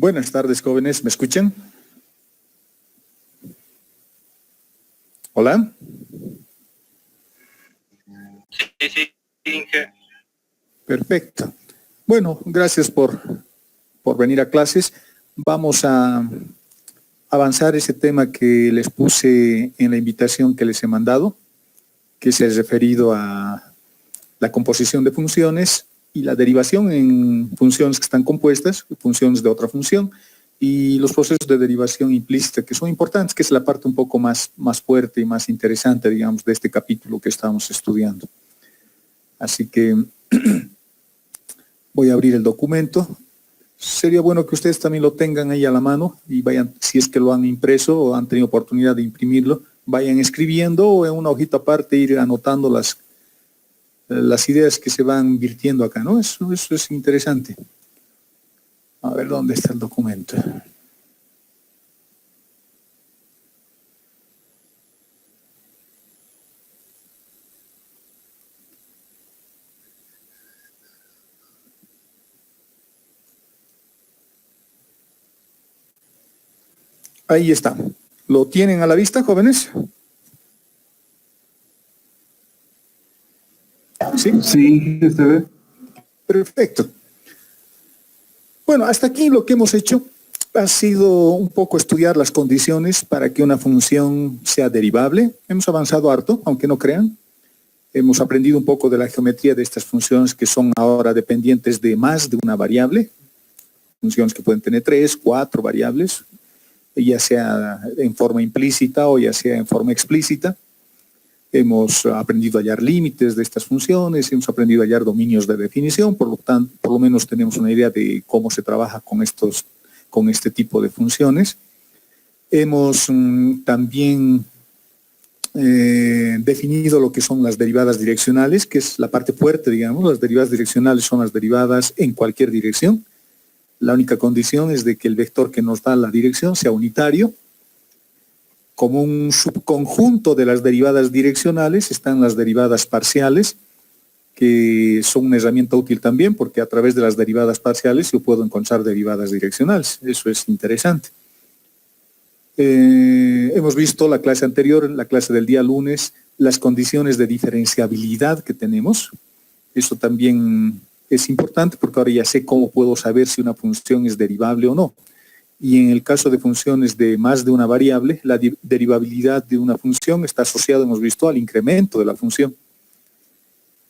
Buenas tardes, jóvenes. ¿Me escuchan? ¿Hola? Sí, Inge. Perfecto. Bueno, gracias por venir a clases. Vamos a avanzar ese tema que les puse en la invitación que les he mandado, que es el referido a la composición de funciones y la derivación en funciones que están compuestas, funciones de otra función, y los procesos de derivación implícita, que son importantes, que es la parte un poco más fuerte y más interesante, digamos, de este capítulo que estamos estudiando. Así que voy a abrir el documento. Sería bueno que ustedes también lo tengan ahí a la mano y vayan, si es que lo han impreso o han tenido oportunidad de imprimirlo, vayan escribiendo o en una hojita aparte ir anotando las ideas que se van virtiendo acá, ¿no? Eso es interesante. A ver, ¿dónde está el documento? Ahí está. ¿Lo tienen a la vista, jóvenes? ¿Sí? Sí, se ve. Perfecto. Bueno, hasta aquí lo que hemos hecho ha sido un poco estudiar las condiciones para que una función sea derivable. Hemos avanzado harto, aunque no crean. Hemos aprendido un poco de la geometría de estas funciones que son ahora dependientes de más de una variable. Funciones que pueden tener 3, 4 variables, ya sea en forma implícita o ya sea en forma explícita. Hemos aprendido a hallar límites de estas funciones, hemos aprendido a hallar dominios de definición, por lo tanto, por lo menos tenemos una idea de cómo se trabaja con este tipo de funciones. Hemos también definido lo que son las derivadas direccionales, que es la parte fuerte, digamos. Las derivadas direccionales son las derivadas en cualquier dirección. La única condición es de que el vector que nos da la dirección sea unitario. Como un subconjunto de las derivadas direccionales están las derivadas parciales, que son una herramienta útil también, porque a través de las derivadas parciales yo puedo encontrar derivadas direccionales. Eso es interesante. Hemos visto la clase anterior, la clase del día lunes, las condiciones de diferenciabilidad que tenemos. Eso también es importante porque ahora ya sé cómo puedo saber si una función es derivable o no. Y en el caso de funciones de más de una variable, la derivabilidad de una función está asociada, hemos visto, al incremento de la función.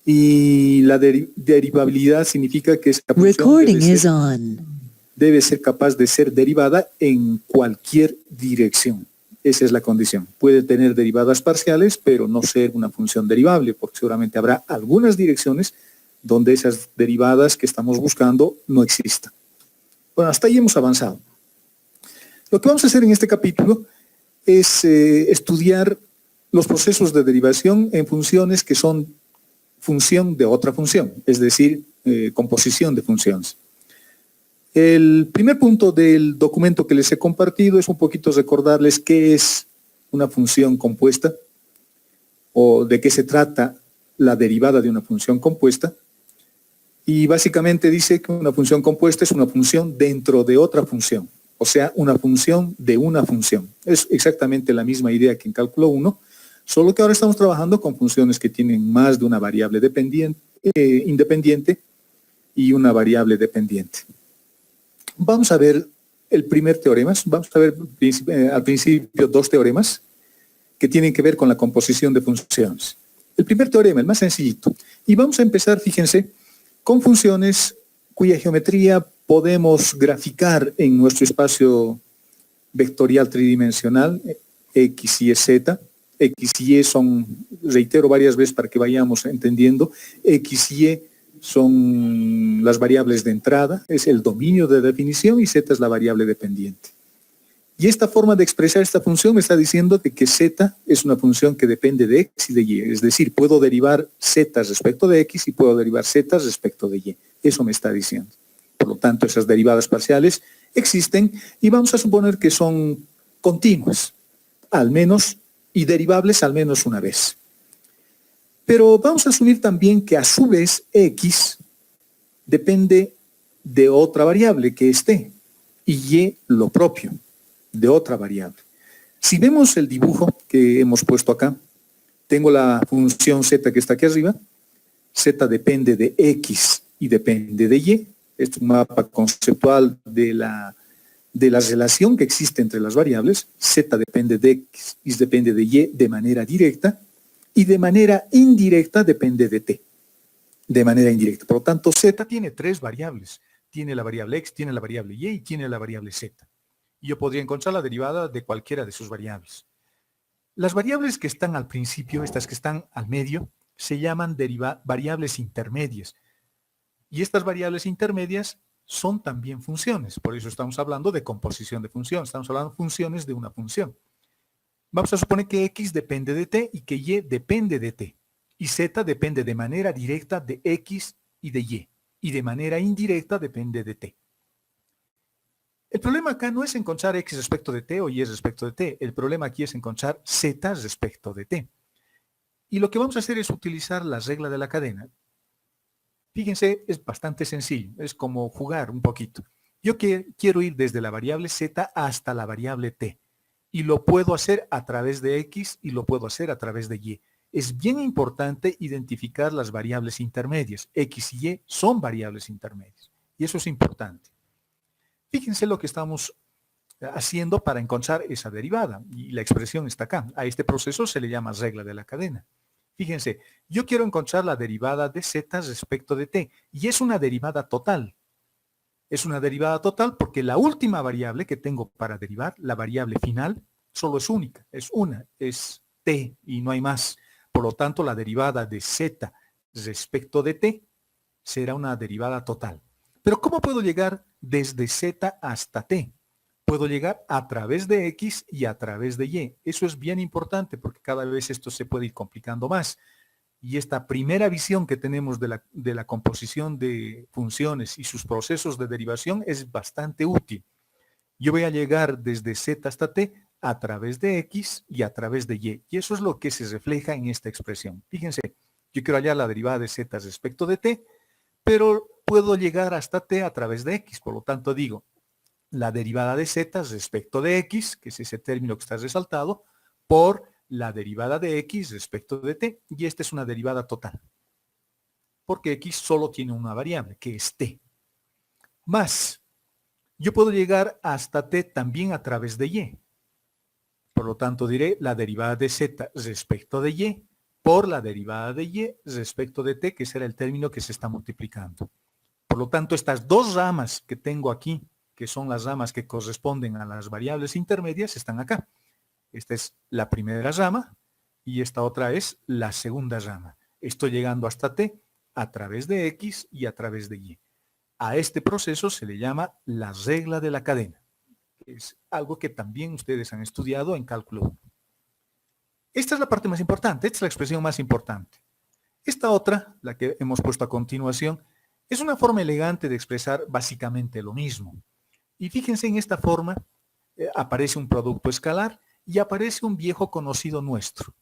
Y la derivabilidad significa que esa función debe ser capaz de ser derivada en cualquier dirección. Esa es la condición. Puede tener derivadas parciales, pero no ser una función derivable, porque seguramente habrá algunas direcciones donde esas derivadas que estamos buscando no existan. Bueno, hasta ahí hemos avanzado. Lo que vamos a hacer en este capítulo es estudiar los procesos de derivación en funciones que son función de otra función, es decir, composición de funciones. El primer punto del documento que les he compartido es un poquito recordarles qué es una función compuesta o de qué se trata la derivada de una función compuesta. Y básicamente dice que una función compuesta es una función dentro de otra función. O sea, una función de una función. Es exactamente la misma idea que en cálculo 1, solo que ahora estamos trabajando con funciones que tienen más de una variable independiente y una variable dependiente. Vamos a ver el primer teorema. Vamos a ver al principio dos teoremas que tienen que ver con la composición de funciones. El primer teorema, el más sencillito. Y vamos a empezar, fíjense, con funciones cuya geometría podemos graficar en nuestro espacio vectorial tridimensional, X, Y, Z. X y Y son, reitero varias veces para que vayamos entendiendo, X y Y son las variables de entrada, es el dominio de definición y Z es la variable dependiente. Y esta forma de expresar esta función me está diciendo de que Z es una función que depende de X y de Y, es decir, puedo derivar Z respecto de X y puedo derivar Z respecto de Y. Eso me está diciendo. Por lo tanto, esas derivadas parciales existen y vamos a suponer que son continuas, al menos, y derivables al menos una vez. Pero vamos a asumir también que a su vez X depende de otra variable que es T. y y lo propio de otra variable. Si vemos el dibujo que hemos puesto acá, tengo la función z que está aquí arriba, z depende de x y depende de y. Este es un mapa conceptual de la relación que existe entre las variables. Z depende de x y depende de y de manera directa, y de manera indirecta depende de t. De manera indirecta. Por lo tanto, z tiene tres variables. Tiene la variable x, tiene la variable y tiene la variable z. Y yo podría encontrar la derivada de cualquiera de sus variables. Las variables que están al principio, estas que están al medio, se llaman variables intermedias. Y estas variables intermedias son también funciones. Por eso estamos hablando de composición de funciones. Estamos hablando de funciones de una función. Vamos a suponer que x depende de t y que y depende de t. Y z depende de manera directa de x y de y. Y de manera indirecta depende de t. El problema acá no es encontrar x respecto de t o y respecto de t. El problema aquí es encontrar z respecto de t. Y lo que vamos a hacer es utilizar la regla de la cadena. Fíjense, es bastante sencillo. Es como jugar un poquito. Yo quiero ir desde la variable z hasta la variable t. Y lo puedo hacer a través de x y lo puedo hacer a través de y. Es bien importante identificar las variables intermedias. X y y son variables intermedias. Y eso es importante. Fíjense lo que estamos haciendo para encontrar esa derivada. Y la expresión está acá. A este proceso se le llama regla de la cadena. Fíjense, yo quiero encontrar la derivada de z respecto de t. Y es una derivada total. Es una derivada total porque la última variable que tengo para derivar, la variable final, solo es única. Es una, es t y no hay más. Por lo tanto, la derivada de z respecto de t será una derivada total. Pero ¿cómo puedo llegar desde z hasta t? Puedo llegar a través de x y a través de y. Eso es bien importante porque cada vez esto se puede ir complicando más. Y esta primera visión que tenemos de la composición de funciones y sus procesos de derivación es bastante útil. Yo voy a llegar desde z hasta t a través de x y a través de y. Y eso es lo que se refleja en esta expresión. Fíjense, yo quiero hallar la derivada de z respecto de t, pero puedo llegar hasta t a través de x. Por lo tanto, digo, la derivada de z respecto de x, que es ese término que está resaltado, por la derivada de x respecto de t. Y esta es una derivada total. Porque x solo tiene una variable, que es t. Más, yo puedo llegar hasta t también a través de y. Por lo tanto, diré la derivada de z respecto de y por la derivada de y respecto de t, que será el término que se está multiplicando. Por lo tanto, estas dos ramas que tengo aquí, que son las ramas que corresponden a las variables intermedias, están acá. Esta es la primera rama y esta otra es la segunda rama. Estoy llegando hasta t a través de x y a través de y. A este proceso se le llama la regla de la cadena. Es algo que también ustedes han estudiado en cálculo 1. Esta es la parte más importante, esta es la expresión más importante. Esta otra, la que hemos puesto a continuación, es una forma elegante de expresar básicamente lo mismo. Y fíjense, en esta forma aparece un producto escalar y aparece un viejo conocido nuestro,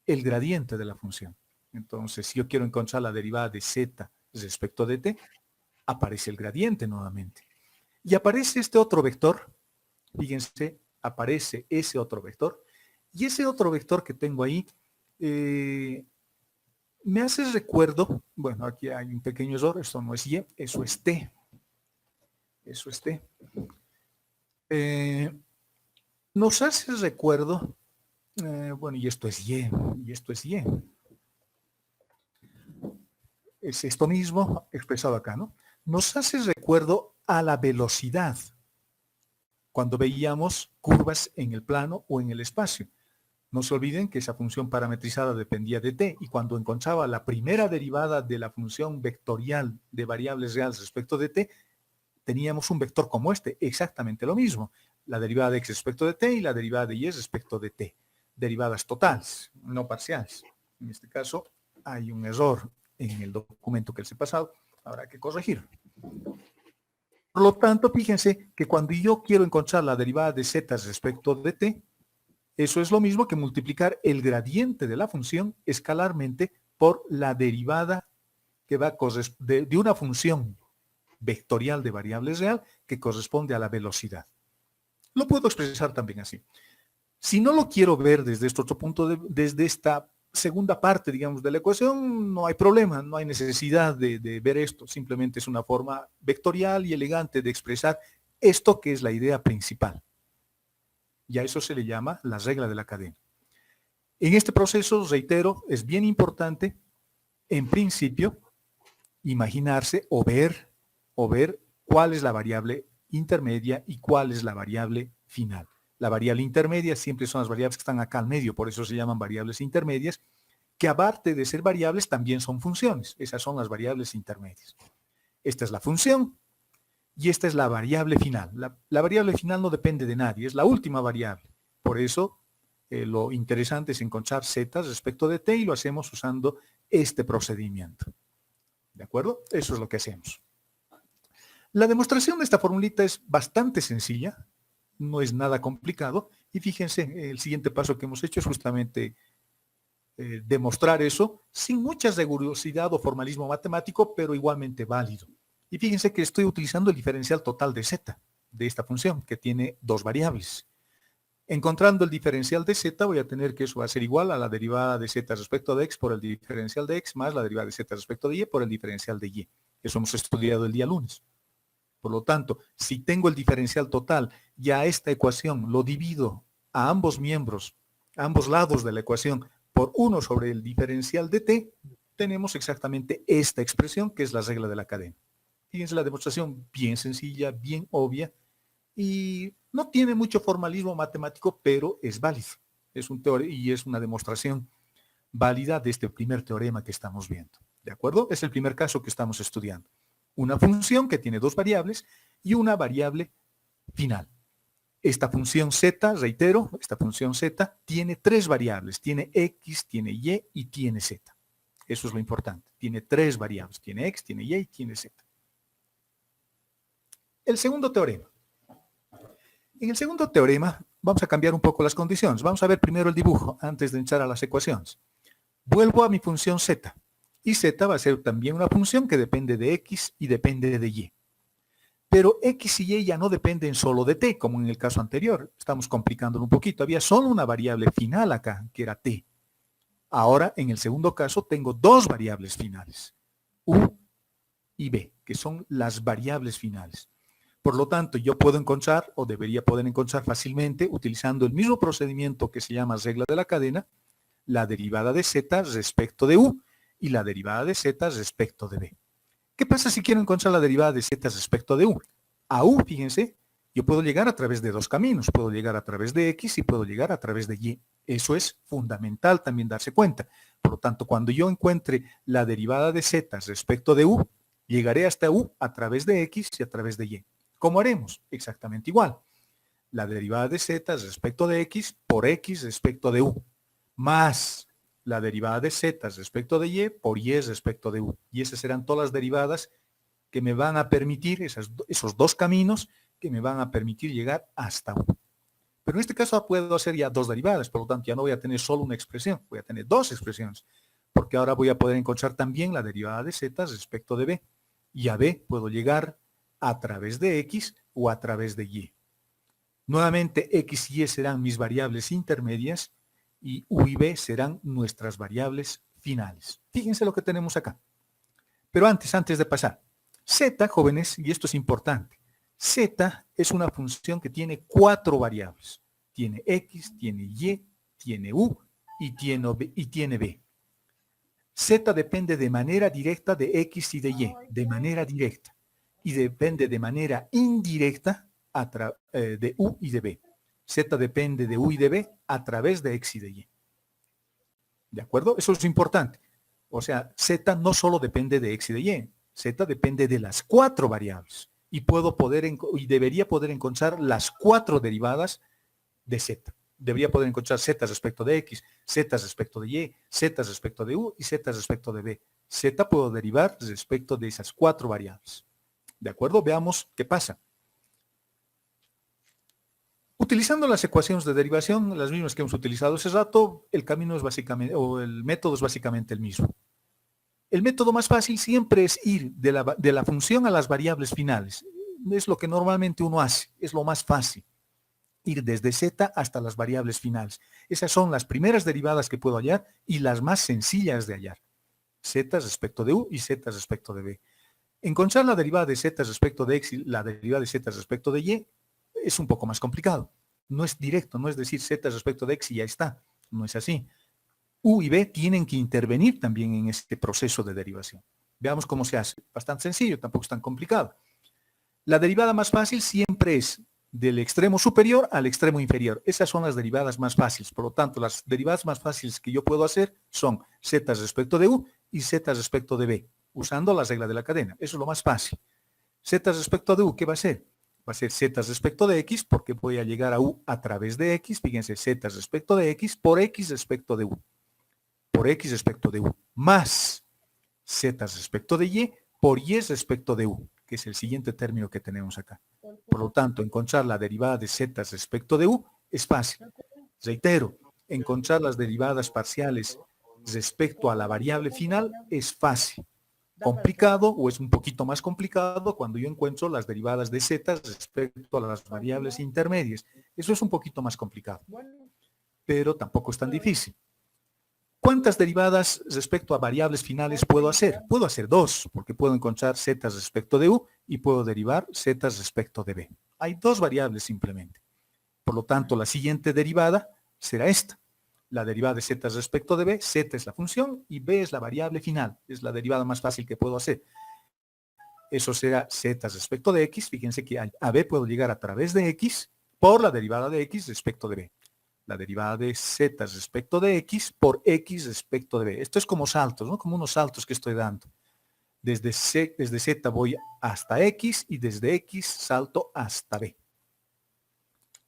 el gradiente de la función. Entonces, si yo quiero encontrar la derivada de z respecto de t, aparece el gradiente nuevamente. Y aparece este otro vector, fíjense, aparece ese otro vector, y ese otro vector que tengo ahí me hace recuerdo, bueno, aquí hay un pequeño error, esto no es y, eso es t. Eso es t. Nos hace recuerdo, bueno, y esto es y esto es y. Es esto mismo expresado acá, ¿no? Nos hace recuerdo a la velocidad cuando veíamos curvas en el plano o en el espacio. No se olviden que esa función parametrizada dependía de t y cuando encontraba la primera derivada de la función vectorial de variables reales respecto de t, teníamos un vector como este, exactamente lo mismo. La derivada de x respecto de t y la derivada de y respecto de t. Derivadas totales, no parciales. En este caso hay un error en el documento que les he pasado, habrá que corregir. Por lo tanto, fíjense que cuando yo quiero encontrar la derivada de z respecto de t, eso es lo mismo que multiplicar el gradiente de la función escalarmente por la derivada que va a corresponder de una función vectorial de variables real que corresponde a la velocidad. Lo puedo expresar también así. Si no lo quiero ver desde este otro punto, desde esta segunda parte, digamos, de la ecuación, no hay problema, no hay necesidad de ver esto. Simplemente es una forma vectorial y elegante de expresar esto que es la idea principal. Y a eso se le llama la regla de la cadena. En este proceso, reitero, es bien importante, en principio, imaginarse o ver cuál es la variable intermedia y cuál es la variable final. La variable intermedia siempre son las variables que están acá al medio, por eso se llaman variables intermedias, que aparte de ser variables también son funciones. Esas son las variables intermedias. Esta es la función y esta es la variable final. La variable final no depende de nadie, es la última variable. Por eso lo interesante es encontrar z respecto de t y lo hacemos usando este procedimiento. ¿De acuerdo? Eso es lo que hacemos. La demostración de esta formulita es bastante sencilla, no es nada complicado, y fíjense, el siguiente paso que hemos hecho es justamente demostrar eso sin mucha rigurosidad o formalismo matemático, pero igualmente válido. Y fíjense que estoy utilizando el diferencial total de z, de esta función, que tiene dos variables. Encontrando el diferencial de z, voy a tener que eso va a ser igual a la derivada de z respecto de x por el diferencial de x, más la derivada de z respecto de y por el diferencial de y. Eso hemos estudiado el día lunes. Por lo tanto, si tengo el diferencial total y a esta ecuación lo divido a ambos miembros, a ambos lados de la ecuación, por 1 sobre el diferencial de t, tenemos exactamente esta expresión que es la regla de la cadena. Fíjense la demostración bien sencilla, bien obvia y no tiene mucho formalismo matemático, pero es válido. Es un teorema y es una demostración válida de este primer teorema que estamos viendo. ¿De acuerdo? Es el primer caso que estamos estudiando. Una función que tiene dos variables y una variable final. Esta función z, reitero, esta función z tiene tres variables. Tiene x, tiene y tiene z. Eso es lo importante. Tiene tres variables. Tiene x, tiene y tiene z. El segundo teorema. En el segundo teorema vamos a cambiar un poco las condiciones. Vamos a ver primero el dibujo antes de entrar a las ecuaciones. Vuelvo a mi función z. Y z va a ser también una función que depende de x y depende de y. Pero x y y ya no dependen solo de t, como en el caso anterior. Estamos complicándolo un poquito. Había solo una variable final acá, que era t. Ahora, en el segundo caso, tengo dos variables finales, u y b, que son las variables finales. Por lo tanto, yo puedo encontrar, o debería poder encontrar fácilmente, utilizando el mismo procedimiento que se llama regla de la cadena, la derivada de z respecto de u y la derivada de z respecto de b. ¿Qué pasa si quiero encontrar la derivada de z respecto de u? A u, fíjense, yo puedo llegar a través de dos caminos. Puedo llegar a través de x y puedo llegar a través de y. Eso es fundamental también darse cuenta. Por lo tanto, cuando yo encuentre la derivada de z respecto de u, llegaré hasta u a través de x y a través de y. ¿Cómo haremos? Exactamente igual. La derivada de z respecto de x por x respecto de u, más la derivada de z respecto de y por y respecto de u. Y esas serán todas las derivadas que me van a permitir, esos dos caminos que me van a permitir llegar hasta u. Pero en este caso puedo hacer ya dos derivadas, por lo tanto ya no voy a tener solo una expresión, voy a tener dos expresiones, porque ahora voy a poder encontrar también la derivada de z respecto de b. Y a b puedo llegar a través de x o a través de y. Nuevamente x y y serán mis variables intermedias y u y b serán nuestras variables finales. Fíjense lo que tenemos acá. Pero antes de pasar, z, jóvenes, y esto es importante, z es una función que tiene cuatro variables. Tiene x, tiene y, tiene u y tiene b. Z depende de manera directa de x y de y, de manera directa. Y depende de manera indirecta de u y de b. Z depende de u y de b a través de x y de y. ¿De acuerdo? Eso es importante. O sea, z no solo depende de x y de y, z depende de las cuatro variables. Y debería poder encontrar las cuatro derivadas de z. Debería poder encontrar z respecto de x, z respecto de y, z respecto de u y z respecto de b. Z puedo derivar respecto de esas cuatro variables. ¿De acuerdo? Veamos qué pasa. Utilizando las ecuaciones de derivación, las mismas que hemos utilizado hace rato, el camino es básicamente, o el método es básicamente el mismo. El método más fácil siempre es ir de la función a las variables finales. Es lo que normalmente uno hace, es lo más fácil. Ir desde z hasta las variables finales. Esas son las primeras derivadas que puedo hallar y las más sencillas de hallar. Z respecto de u y z respecto de b. Encontrar la derivada de z respecto de x y la derivada de z respecto de y es un poco más complicado. No es directo, no es decir z respecto de x y ya está. No es así. U y b tienen que intervenir también en este proceso de derivación. Veamos cómo se hace. Bastante sencillo, tampoco es tan complicado. La derivada más fácil siempre es del extremo superior al extremo inferior. Esas son las derivadas más fáciles. Por lo tanto, las derivadas más fáciles que yo puedo hacer son z respecto de u y z respecto de b, usando la regla de la cadena. Eso es lo más fácil. Z respecto de u, ¿qué va a ser? Va a ser z respecto de x, porque voy a llegar a u a través de x. Fíjense, z respecto de x por x respecto de u. Por x respecto de u. Más z respecto de y por y respecto de u, que es el siguiente término que tenemos acá. Por lo tanto, encontrar la derivada de z respecto de u es fácil. Reitero, encontrar las derivadas parciales respecto a la variable final es fácil. Complicado o es un poquito más complicado cuando yo encuentro las derivadas de z respecto a las variables intermedias. Eso es un poquito más complicado, pero tampoco es tan difícil. ¿Cuántas derivadas respecto a variables finales puedo hacer? Puedo hacer dos, porque puedo encontrar z respecto de u y puedo derivar z respecto de b. Hay dos variables simplemente. Por lo tanto, la siguiente derivada será esta. La derivada de z respecto de b, z es la función y b es la variable final. Es la derivada más fácil que puedo hacer. Eso será z respecto de x. Fíjense que a b puedo llegar a través de x por la derivada de x respecto de b. La derivada de z respecto de x por x respecto de b. Esto es como saltos, ¿no? Como unos saltos que estoy dando. Desde z voy hasta x y desde x salto hasta b.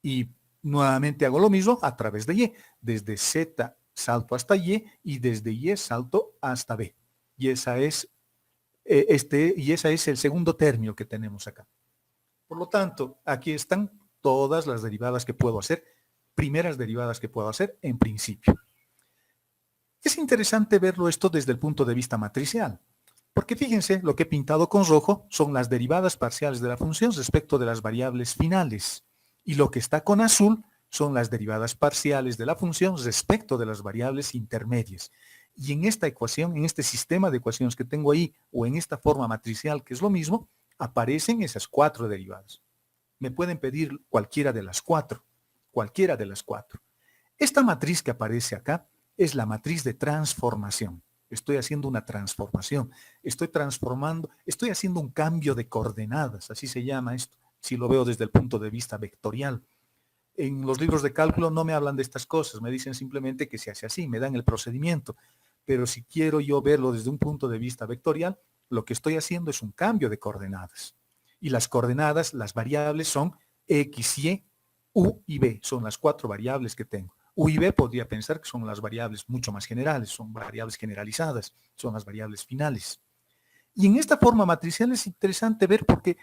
Y nuevamente hago lo mismo a través de y. Desde z salto hasta y y desde y salto hasta b. Y esa es el segundo término que tenemos acá. Por lo tanto, aquí están todas las derivadas que puedo hacer, primeras derivadas que puedo hacer en principio. Es interesante verlo esto desde el punto de vista matricial, porque fíjense, lo que he pintado con rojo son las derivadas parciales de la función respecto de las variables finales, y lo que está con azul son las derivadas parciales de la función respecto de las variables intermedias. Y en esta ecuación, en este sistema de ecuaciones que tengo ahí, o en esta forma matricial que es lo mismo, aparecen esas cuatro derivadas. Me pueden pedir cualquiera de las cuatro. Cualquiera de las cuatro. Esta matriz que aparece acá es la matriz de transformación. Estoy haciendo una transformación. Estoy transformando, estoy haciendo un cambio de coordenadas, así se llama esto, si lo veo desde el punto de vista vectorial. En los libros de cálculo no me hablan de estas cosas, me dicen simplemente que se hace así, me dan el procedimiento. Pero si quiero yo verlo desde un punto de vista vectorial, lo que estoy haciendo es un cambio de coordenadas. Y las coordenadas, las variables son x, y, u y b. Son las cuatro variables que tengo. U y b podría pensar que son las variables mucho más generales, son variables generalizadas, son las variables finales. Y en esta forma matricial es interesante ver porque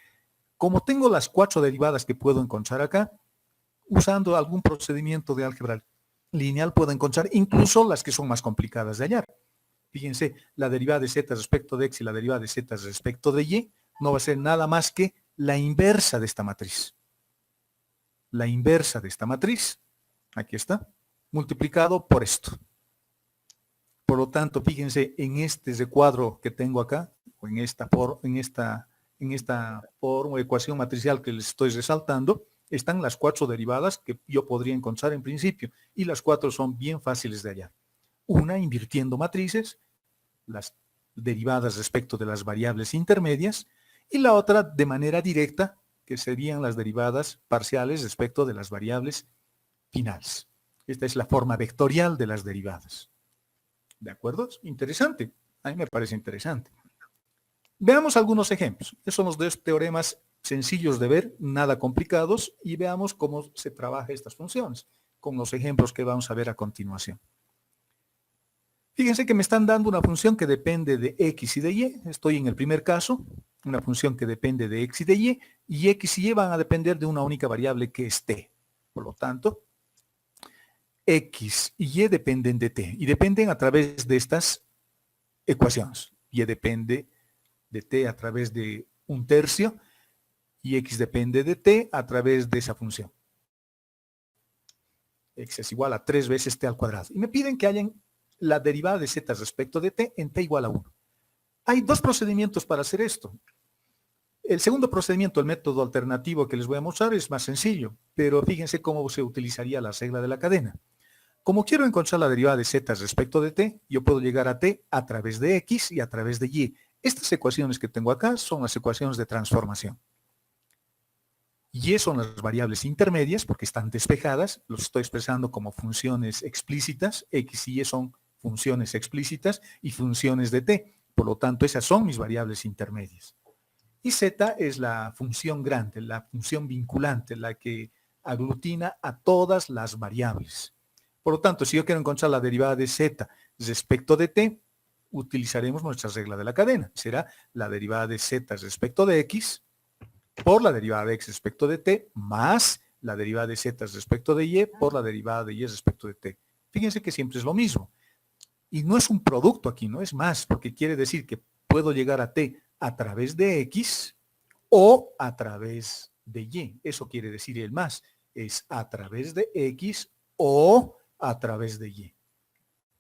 como tengo las cuatro derivadas que puedo encontrar acá, usando algún procedimiento de álgebra lineal puedo encontrar incluso las que son más complicadas de hallar. Fíjense, la derivada de z respecto de x y la derivada de z respecto de y no va a ser nada más que la inversa de esta matriz. La inversa de esta matriz, aquí está, multiplicado por esto. Por lo tanto, fíjense, en este recuadro que tengo acá, o en esta forma, ecuación matricial que les estoy resaltando, están las cuatro derivadas que yo podría encontrar en principio, y las cuatro son bien fáciles de hallar. Una, invirtiendo matrices, las derivadas respecto de las variables intermedias, y la otra de manera directa, que serían las derivadas parciales respecto de las variables finales. Esta es la forma vectorial de las derivadas. ¿De acuerdo? Interesante. A mí me parece interesante. Veamos algunos ejemplos. Estos son los dos teoremas sencillos de ver, nada complicados, y veamos cómo se trabaja estas funciones, con los ejemplos que vamos a ver a continuación. Fíjense que me están dando una función que depende de x y de y. Estoy en el primer caso, una función que depende de x y de y x y y van a depender de una única variable que es t. Por lo tanto, x y y dependen de t, y dependen a través de estas ecuaciones. y depende de t a través de un tercio, y x depende de t a través de esa función. X es igual a 3 veces t al cuadrado. Y me piden que hayan la derivada de z respecto de t en t igual a 1. Hay dos procedimientos para hacer esto. El segundo procedimiento, el método alternativo que les voy a mostrar, es más sencillo, pero fíjense cómo se utilizaría la regla de la cadena. Como quiero encontrar la derivada de z respecto de t, yo puedo llegar a t a través de x y a través de y. Estas ecuaciones que tengo acá son las ecuaciones de transformación. Y son las variables intermedias, porque están despejadas, los estoy expresando como funciones explícitas, x y y son funciones explícitas y funciones de t. Por lo tanto, esas son mis variables intermedias. Y z es la función grande, la función vinculante, la que aglutina a todas las variables. Por lo tanto, si yo quiero encontrar la derivada de z respecto de t, utilizaremos nuestra regla de la cadena. Será la derivada de z respecto de x por la derivada de x respecto de t más la derivada de z respecto de y por la derivada de y respecto de t. Fíjense que siempre es lo mismo. Y no es un producto aquí, no es más, porque quiere decir que puedo llegar a t a través de x o a través de y. Eso quiere decir el más. Es a través de x o a través de y.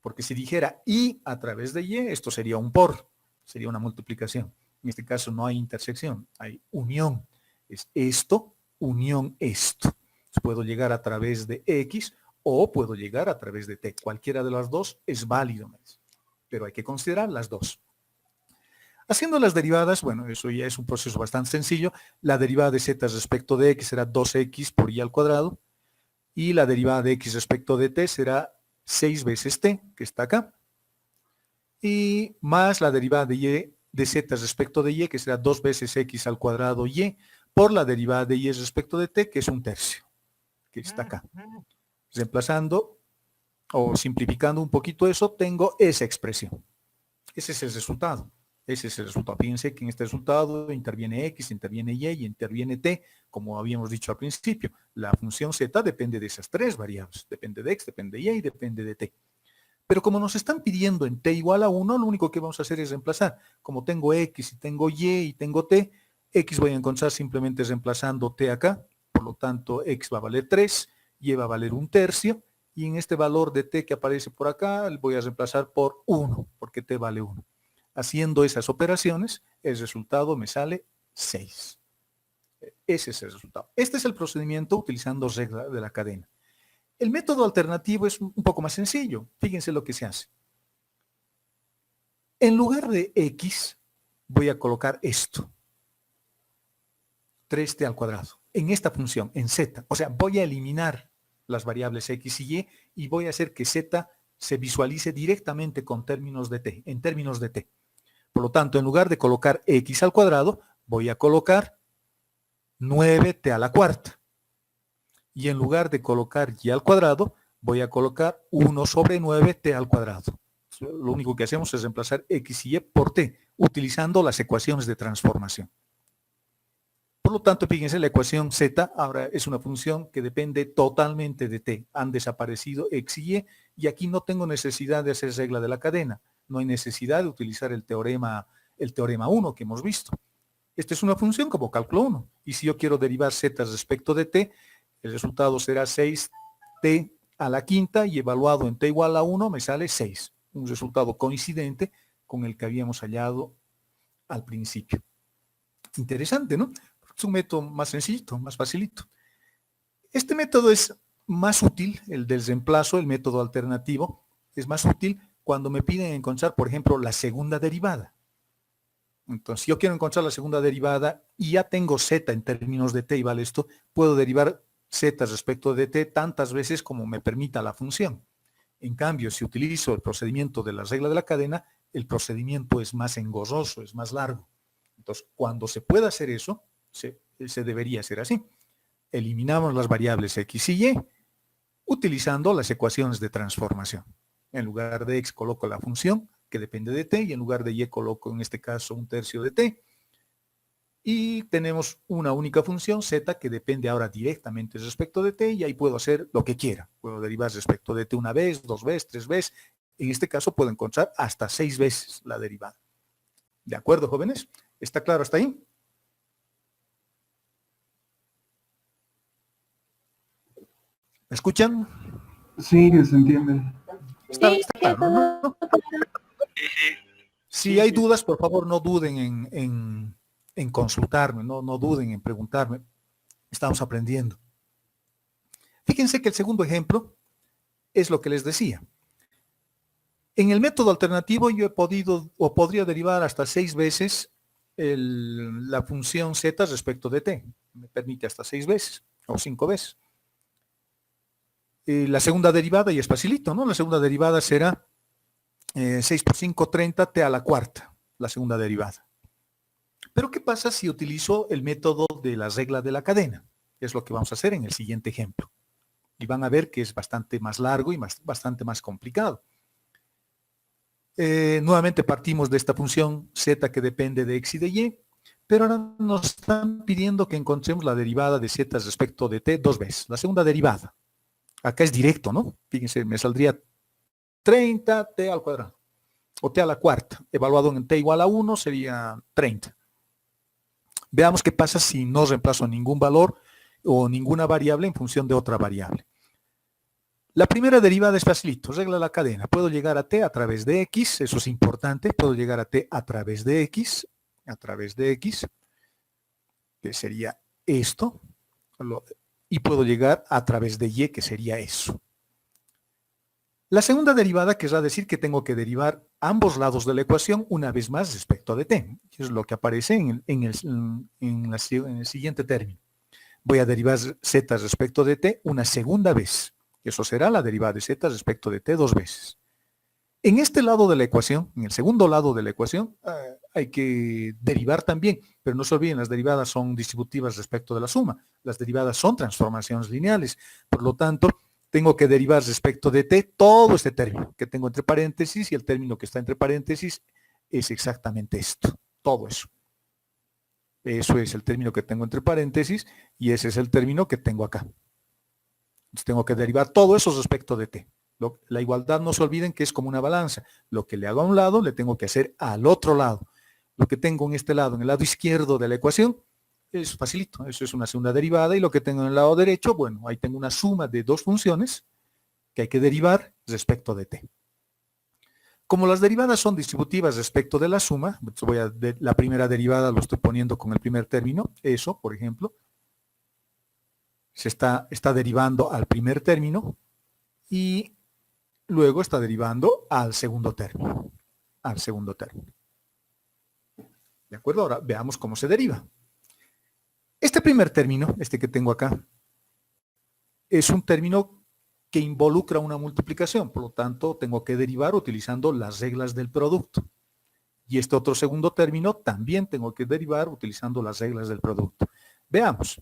Porque si dijera y a través de y, esto sería un por, sería una multiplicación. En este caso no hay intersección, hay unión. Es esto, unión esto. Entonces puedo llegar a través de x o puedo llegar a través de t. Cualquiera de las dos es válido, pero hay que considerar las dos. Haciendo las derivadas, bueno, eso ya es un proceso bastante sencillo. La derivada de z respecto de x será 2x por y al cuadrado. Y la derivada de x respecto de t será 6 veces t, que está acá. Y más la derivada de y de z respecto de y, que será 2 veces x al cuadrado y, por la derivada de y respecto de t, que es un tercio, que está acá. Reemplazando o simplificando un poquito eso, tengo esa expresión. Ese es el resultado. Ese es el resultado. Fíjense que en este resultado interviene x, interviene y interviene t, como habíamos dicho al principio. La función z depende de esas tres variables. Depende de x, depende de y depende de t. Pero como nos están pidiendo en t igual a 1, lo único que vamos a hacer es reemplazar. Como tengo x y tengo y tengo t, x voy a encontrar simplemente reemplazando t acá. Por lo tanto, x va a valer 3, y va a valer un tercio. Y en este valor de t que aparece por acá, voy a reemplazar por 1, porque t vale 1. Haciendo esas operaciones, el resultado me sale 6. Ese es el resultado. Este es el procedimiento utilizando regla de la cadena. El método alternativo es un poco más sencillo. Fíjense lo que se hace. En lugar de x, voy a colocar esto. 3t al cuadrado. En esta función, en z. O sea, voy a eliminar las variables x y y voy a hacer que z se visualice directamente con términos de t, en términos de t. Por lo tanto, en lugar de colocar x al cuadrado, voy a colocar 9t a la cuarta. Y en lugar de colocar y al cuadrado, voy a colocar 1 sobre 9t al cuadrado. Lo único que hacemos es reemplazar x y por t, utilizando las ecuaciones de transformación. Por lo tanto, fíjense, la ecuación z ahora es una función que depende totalmente de t. Han desaparecido x y aquí no tengo necesidad de hacer regla de la cadena. No hay necesidad de utilizar el teorema 1 que hemos visto. Esta es una función como cálculo 1. Y si yo quiero derivar z respecto de t, el resultado será 6t a la quinta y evaluado en t igual a 1 me sale 6. Un resultado coincidente con el que habíamos hallado al principio. Interesante, ¿no? Es un método más sencillito, más facilito. Este método es más útil, el del reemplazo, el método alternativo, es más útil cuando me piden encontrar, por ejemplo, la segunda derivada. Entonces, si yo quiero encontrar la segunda derivada y ya tengo z en términos de t y vale esto, puedo derivar z respecto de t tantas veces como me permita la función. En cambio, si utilizo el procedimiento de la regla de la cadena, el procedimiento es más engorroso, es más largo. Entonces, cuando se pueda hacer eso, se debería hacer así. Eliminamos las variables x y y utilizando las ecuaciones de transformación. En lugar de x coloco la función que depende de t y en lugar de y coloco en este caso un tercio de t. Y tenemos una única función z que depende ahora directamente respecto de t y ahí puedo hacer lo que quiera. Puedo derivar respecto de t una vez, 2 veces, 3 veces. En este caso puedo encontrar hasta 6 veces la derivada. ¿De acuerdo, jóvenes? ¿Está claro hasta ahí? ¿Me escuchan? Sí, se entiende. Está claro, ¿no? Sí, sí. Si hay dudas, por favor, no duden en consultarme, no duden en preguntarme. Estamos aprendiendo. Fíjense que el segundo ejemplo es lo que les decía. En el método alternativo yo he podido o podría derivar hasta 6 veces la función z respecto de t. Me permite hasta 6 veces o 5 veces. La segunda derivada ya es facilito, ¿no? La segunda derivada será 6 por 5, 30, t a la cuarta, la segunda derivada. Pero ¿qué pasa si utilizo el método de la regla de la cadena? Es lo que vamos a hacer en el siguiente ejemplo. Y van a ver que es bastante más largo y bastante más complicado. Nuevamente partimos de esta función z que depende de x y de y, pero ahora nos están pidiendo que encontremos la derivada de z respecto de t 2 veces, la segunda derivada. Acá es directo, ¿no? Fíjense, me saldría 30 t al cuadrado, o t a la cuarta, evaluado en t igual a 1 sería 30. Veamos qué pasa si no reemplazo ningún valor o ninguna variable en función de otra variable. La primera derivada es facilito, regla de la cadena. Puedo llegar a t a través de x, eso es importante. Puedo llegar a t a través de x, que sería esto. Y puedo llegar a través de y, que sería eso. La segunda derivada querrá decir que tengo que derivar ambos lados de la ecuación una vez más respecto de t. Eso es lo que aparece en el siguiente término. Voy a derivar z respecto de t una segunda vez. Eso será la derivada de z respecto de t 2 veces. En este lado de la ecuación, en el segundo lado de la ecuación, hay que derivar también, pero no se olviden, las derivadas son distributivas respecto de la suma. Las derivadas son transformaciones lineales. Por lo tanto, tengo que derivar respecto de t todo este término que tengo entre paréntesis, y el término que está entre paréntesis es exactamente esto, todo eso. Eso es el término que tengo entre paréntesis y ese es el término que tengo acá. Entonces tengo que derivar todo eso respecto de t. La igualdad, no se olviden que es como una balanza. Lo que le hago a un lado, le tengo que hacer al otro lado. Lo que tengo en este lado, en el lado izquierdo de la ecuación, es facilito. Eso es una segunda derivada. Y lo que tengo en el lado derecho, bueno, ahí tengo una suma de dos funciones que hay que derivar respecto de t. Como las derivadas son distributivas respecto de la suma, la primera derivada lo estoy poniendo con el primer término. Eso, por ejemplo, se está derivando al primer término y luego está derivando al segundo término. ¿De acuerdo? Ahora veamos cómo se deriva. Este primer término, este que tengo acá, es un término que involucra una multiplicación, por lo tanto tengo que derivar utilizando las reglas del producto. Y este otro segundo término también tengo que derivar utilizando las reglas del producto. Veamos.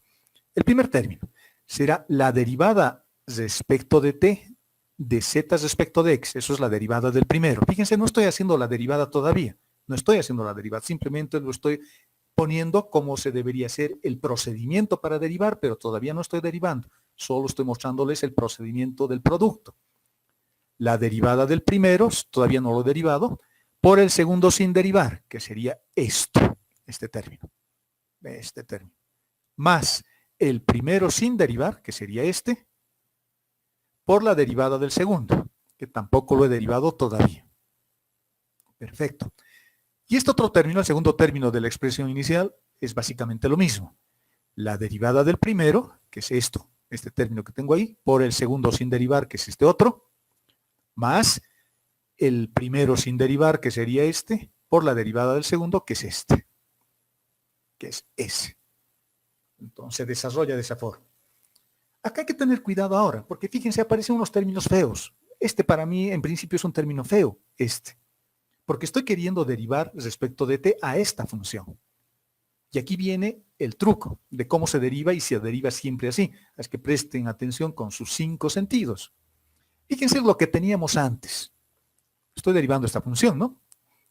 El primer término será la derivada respecto de t de z respecto de x. Eso es la derivada del primero. Fíjense, no estoy haciendo la derivada todavía. No estoy haciendo la derivada. Simplemente lo estoy poniendo como se debería hacer el procedimiento para derivar, pero todavía no estoy derivando. Solo estoy mostrándoles el procedimiento del producto. La derivada del primero, todavía no lo he derivado, por el segundo sin derivar, que sería esto, este término. Más el primero sin derivar, que sería este, por la derivada del segundo, que tampoco lo he derivado todavía. Perfecto. Y este otro término, el segundo término de la expresión inicial, es básicamente lo mismo. La derivada del primero, que es esto, este término que tengo ahí, por el segundo sin derivar, que es este otro, más el primero sin derivar, que sería este, por la derivada del segundo, que es este, que es ese. Entonces se desarrolla de esa forma. Acá hay que tener cuidado ahora, porque fíjense, aparecen unos términos feos. Este para mí en principio es un término feo, porque estoy queriendo derivar respecto de t a esta función. Y aquí viene el truco de cómo se deriva y se deriva siempre así. Es que presten atención con sus 5 sentidos. Fíjense lo que teníamos antes. Estoy derivando esta función, ¿no?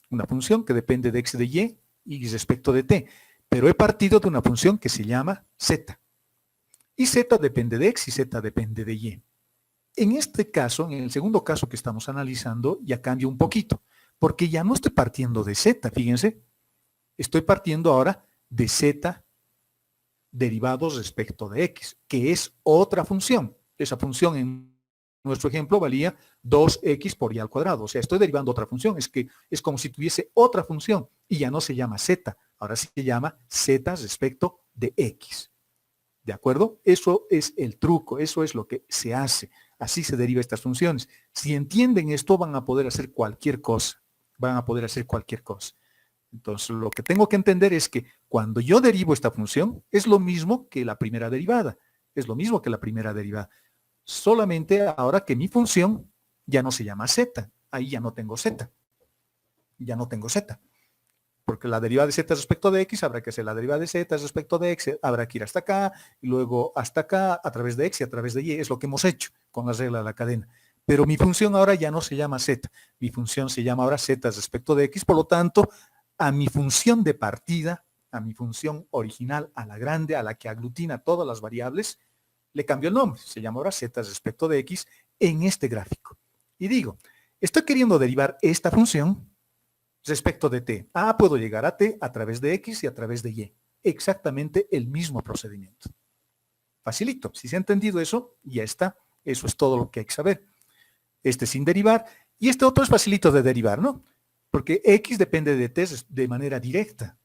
Una función que depende de x de y respecto de t. Pero he partido de una función que se llama z. Y z depende de x y z depende de y. En este caso, en el segundo caso que estamos analizando, ya cambia un poquito. Porque ya no estoy partiendo de z, fíjense. Estoy partiendo ahora de z derivados respecto de x, que es otra función. Esa función en nuestro ejemplo valía 2x por y al cuadrado. O sea, estoy derivando otra función. Es como si tuviese otra función y ya no se llama z. Ahora sí se llama z respecto de x. ¿De acuerdo? Eso es el truco. Eso es lo que se hace. Así se derivan estas funciones. Si entienden esto, van a poder hacer cualquier cosa. Van a poder hacer cualquier cosa. Entonces, lo que tengo que entender es que cuando yo derivo esta función, es lo mismo que la primera derivada. Es lo mismo que la primera derivada. Solamente ahora que mi función ya no se llama z. Ahí ya no tengo z. Ya no tengo z. Porque la derivada de z respecto de x habrá que hacer la derivada de z respecto de x. Habrá que ir hasta acá y luego hasta acá a través de x y a través de y. Es lo que hemos hecho con la regla de la cadena. Pero mi función ahora ya no se llama z. Mi función se llama ahora z respecto de x. Por lo tanto, a mi función de partida, a mi función original, a la grande, a la que aglutina todas las variables, le cambio el nombre. Se llama ahora z respecto de x en este gráfico. Y digo, estoy queriendo derivar esta función respecto de t. Puedo llegar a t a través de x y a través de y. Exactamente el mismo procedimiento. Facilito. Si se ha entendido eso, ya está. Eso es todo lo que hay que saber. Este sin derivar. Y este otro es facilito de derivar, ¿no? Porque x depende de t de manera directa.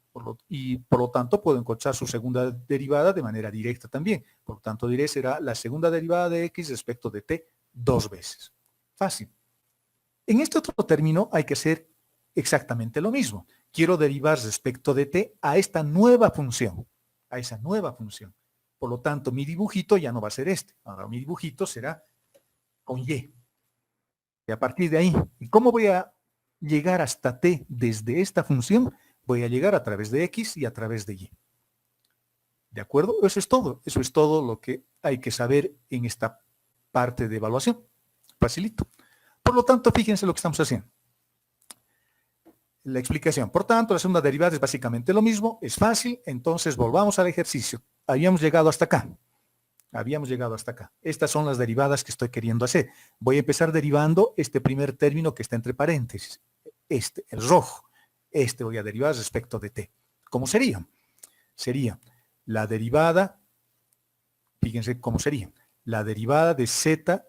Y por lo tanto puedo encontrar su segunda derivada de manera directa también. Por lo tanto diré será la segunda derivada de x respecto de t 2 veces. Fácil. En este otro término hay que hacer exactamente lo mismo. Quiero derivar respecto de t a esta nueva función. A esa nueva función. Por lo tanto mi dibujito ya no va a ser este. Ahora mi dibujito será con y. Y a partir de ahí, ¿y cómo voy a llegar hasta t desde esta función? Voy a llegar a través de x y a través de y. ¿De acuerdo? Eso es todo. Eso es todo lo que hay que saber en esta parte de evaluación. Facilito. Por lo tanto, fíjense lo que estamos haciendo. La explicación. Por tanto, la segunda derivada es básicamente lo mismo. Es fácil. Entonces, volvamos al ejercicio. Habíamos llegado hasta acá. Habíamos llegado hasta acá. Estas son las derivadas que estoy queriendo hacer. Voy a empezar derivando este primer término que está entre paréntesis. Este, el rojo. Este voy a derivar respecto de t. ¿Cómo sería? Sería la derivada, fíjense cómo sería, la derivada de z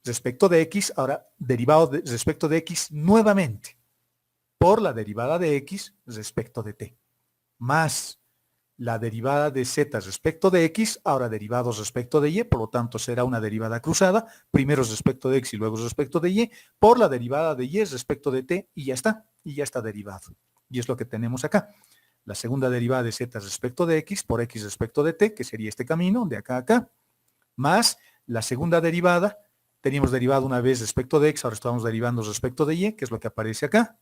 respecto de x, ahora derivado respecto de x nuevamente, por la derivada de x respecto de t, más la derivada de z respecto de x, ahora derivados respecto de y, por lo tanto será una derivada cruzada, primero respecto de x y luego respecto de y, por la derivada de y respecto de t, y ya está derivado. Y es lo que tenemos acá. La segunda derivada de z respecto de x por x respecto de t, que sería este camino, de acá a acá, más la segunda derivada, teníamos derivado una vez respecto de x, ahora estamos derivando respecto de y, que es lo que aparece acá,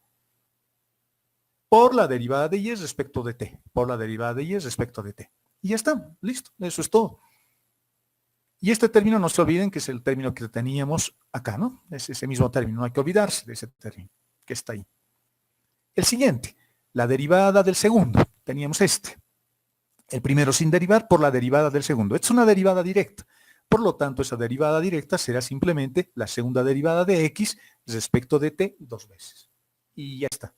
por la derivada de y respecto de t, por la derivada de y respecto de t. Y ya está, listo, eso es todo. Y este término, no se olviden que es el término que teníamos acá, ¿no? Es ese mismo término, no hay que olvidarse de ese término que está ahí. El siguiente, la derivada del segundo, teníamos este. El primero sin derivar por la derivada del segundo. Esta es una derivada directa. Por lo tanto, esa derivada directa será simplemente la segunda derivada de x respecto de t 2 veces. Y ya está.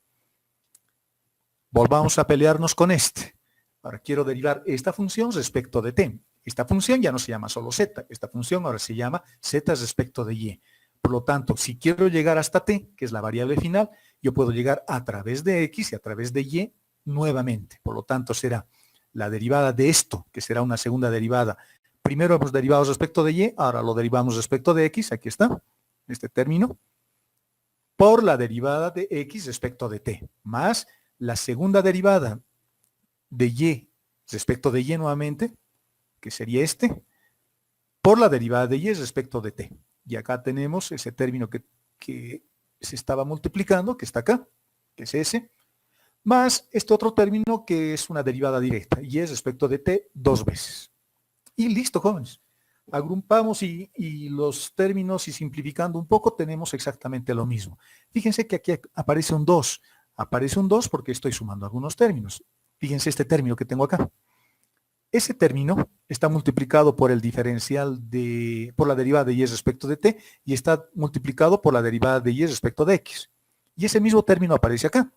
Volvamos a pelearnos con este. Ahora quiero derivar esta función respecto de t. Esta función ya no se llama solo z. Esta función ahora se llama z respecto de y. Por lo tanto, si quiero llegar hasta t, que es la variable final, yo puedo llegar a través de x y a través de y nuevamente. Por lo tanto, será la derivada de esto, que será una segunda derivada. Primero hemos derivado respecto de y, ahora lo derivamos respecto de x, aquí está, este término, por la derivada de x respecto de t, más la segunda derivada de y respecto de y nuevamente, que sería este, por la derivada de y respecto de t. Y acá tenemos ese término que se estaba multiplicando, que está acá, que es ese, más este otro término que es una derivada directa, y es respecto de t 2 veces. Y listo, jóvenes. Agrupamos y los términos y simplificando un poco tenemos exactamente lo mismo. Fíjense que aquí aparece un 2. Aparece un 2 porque estoy sumando algunos términos. Fíjense este término que tengo acá. Ese término está multiplicado por el diferencial por la derivada de y respecto de t y está multiplicado por la derivada de y respecto de x. Y ese mismo término aparece acá.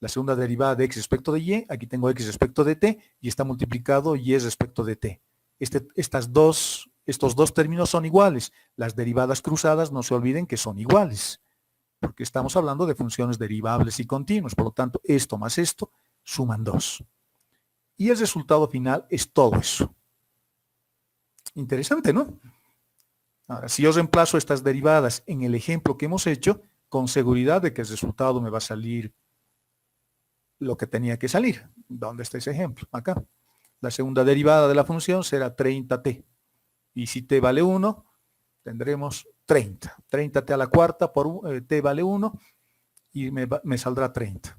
la segunda derivada de x respecto de y, aquí tengo x respecto de t, y está multiplicado y respecto de t. Estos dos términos son iguales. Las derivadas cruzadas no se olviden que son iguales, porque estamos hablando de funciones derivables y continuas. Por lo tanto, esto más esto suman 2. Y el resultado final es todo eso. Interesante, ¿no? Ahora, si yo reemplazo estas derivadas en el ejemplo que hemos hecho, con seguridad de que el resultado me va a salir lo que tenía que salir. ¿Dónde está ese ejemplo? Acá. La segunda derivada de la función será 30t. Y si t vale 1, tendremos 30. 30t a la cuarta por t vale 1 y me saldrá 30.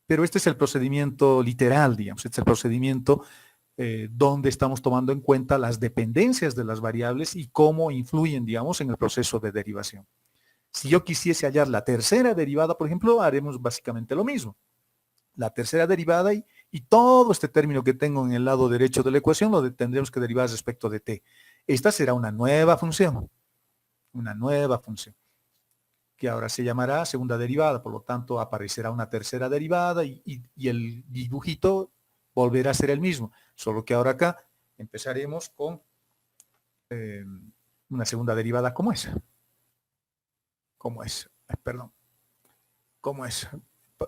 Pero este es el procedimiento literal, digamos. Este es el procedimiento donde estamos tomando en cuenta las dependencias de las variables y cómo influyen, digamos, en el proceso de derivación. Si yo quisiese hallar la tercera derivada, por ejemplo, haremos básicamente lo mismo. La tercera derivada y todo este término que tengo en el lado derecho de la ecuación lo tendremos que derivar respecto de t. Esta será una nueva función, que ahora se llamará segunda derivada, por lo tanto aparecerá una tercera derivada y el dibujito volverá a ser el mismo, solo que ahora acá empezaremos con una segunda derivada como esa.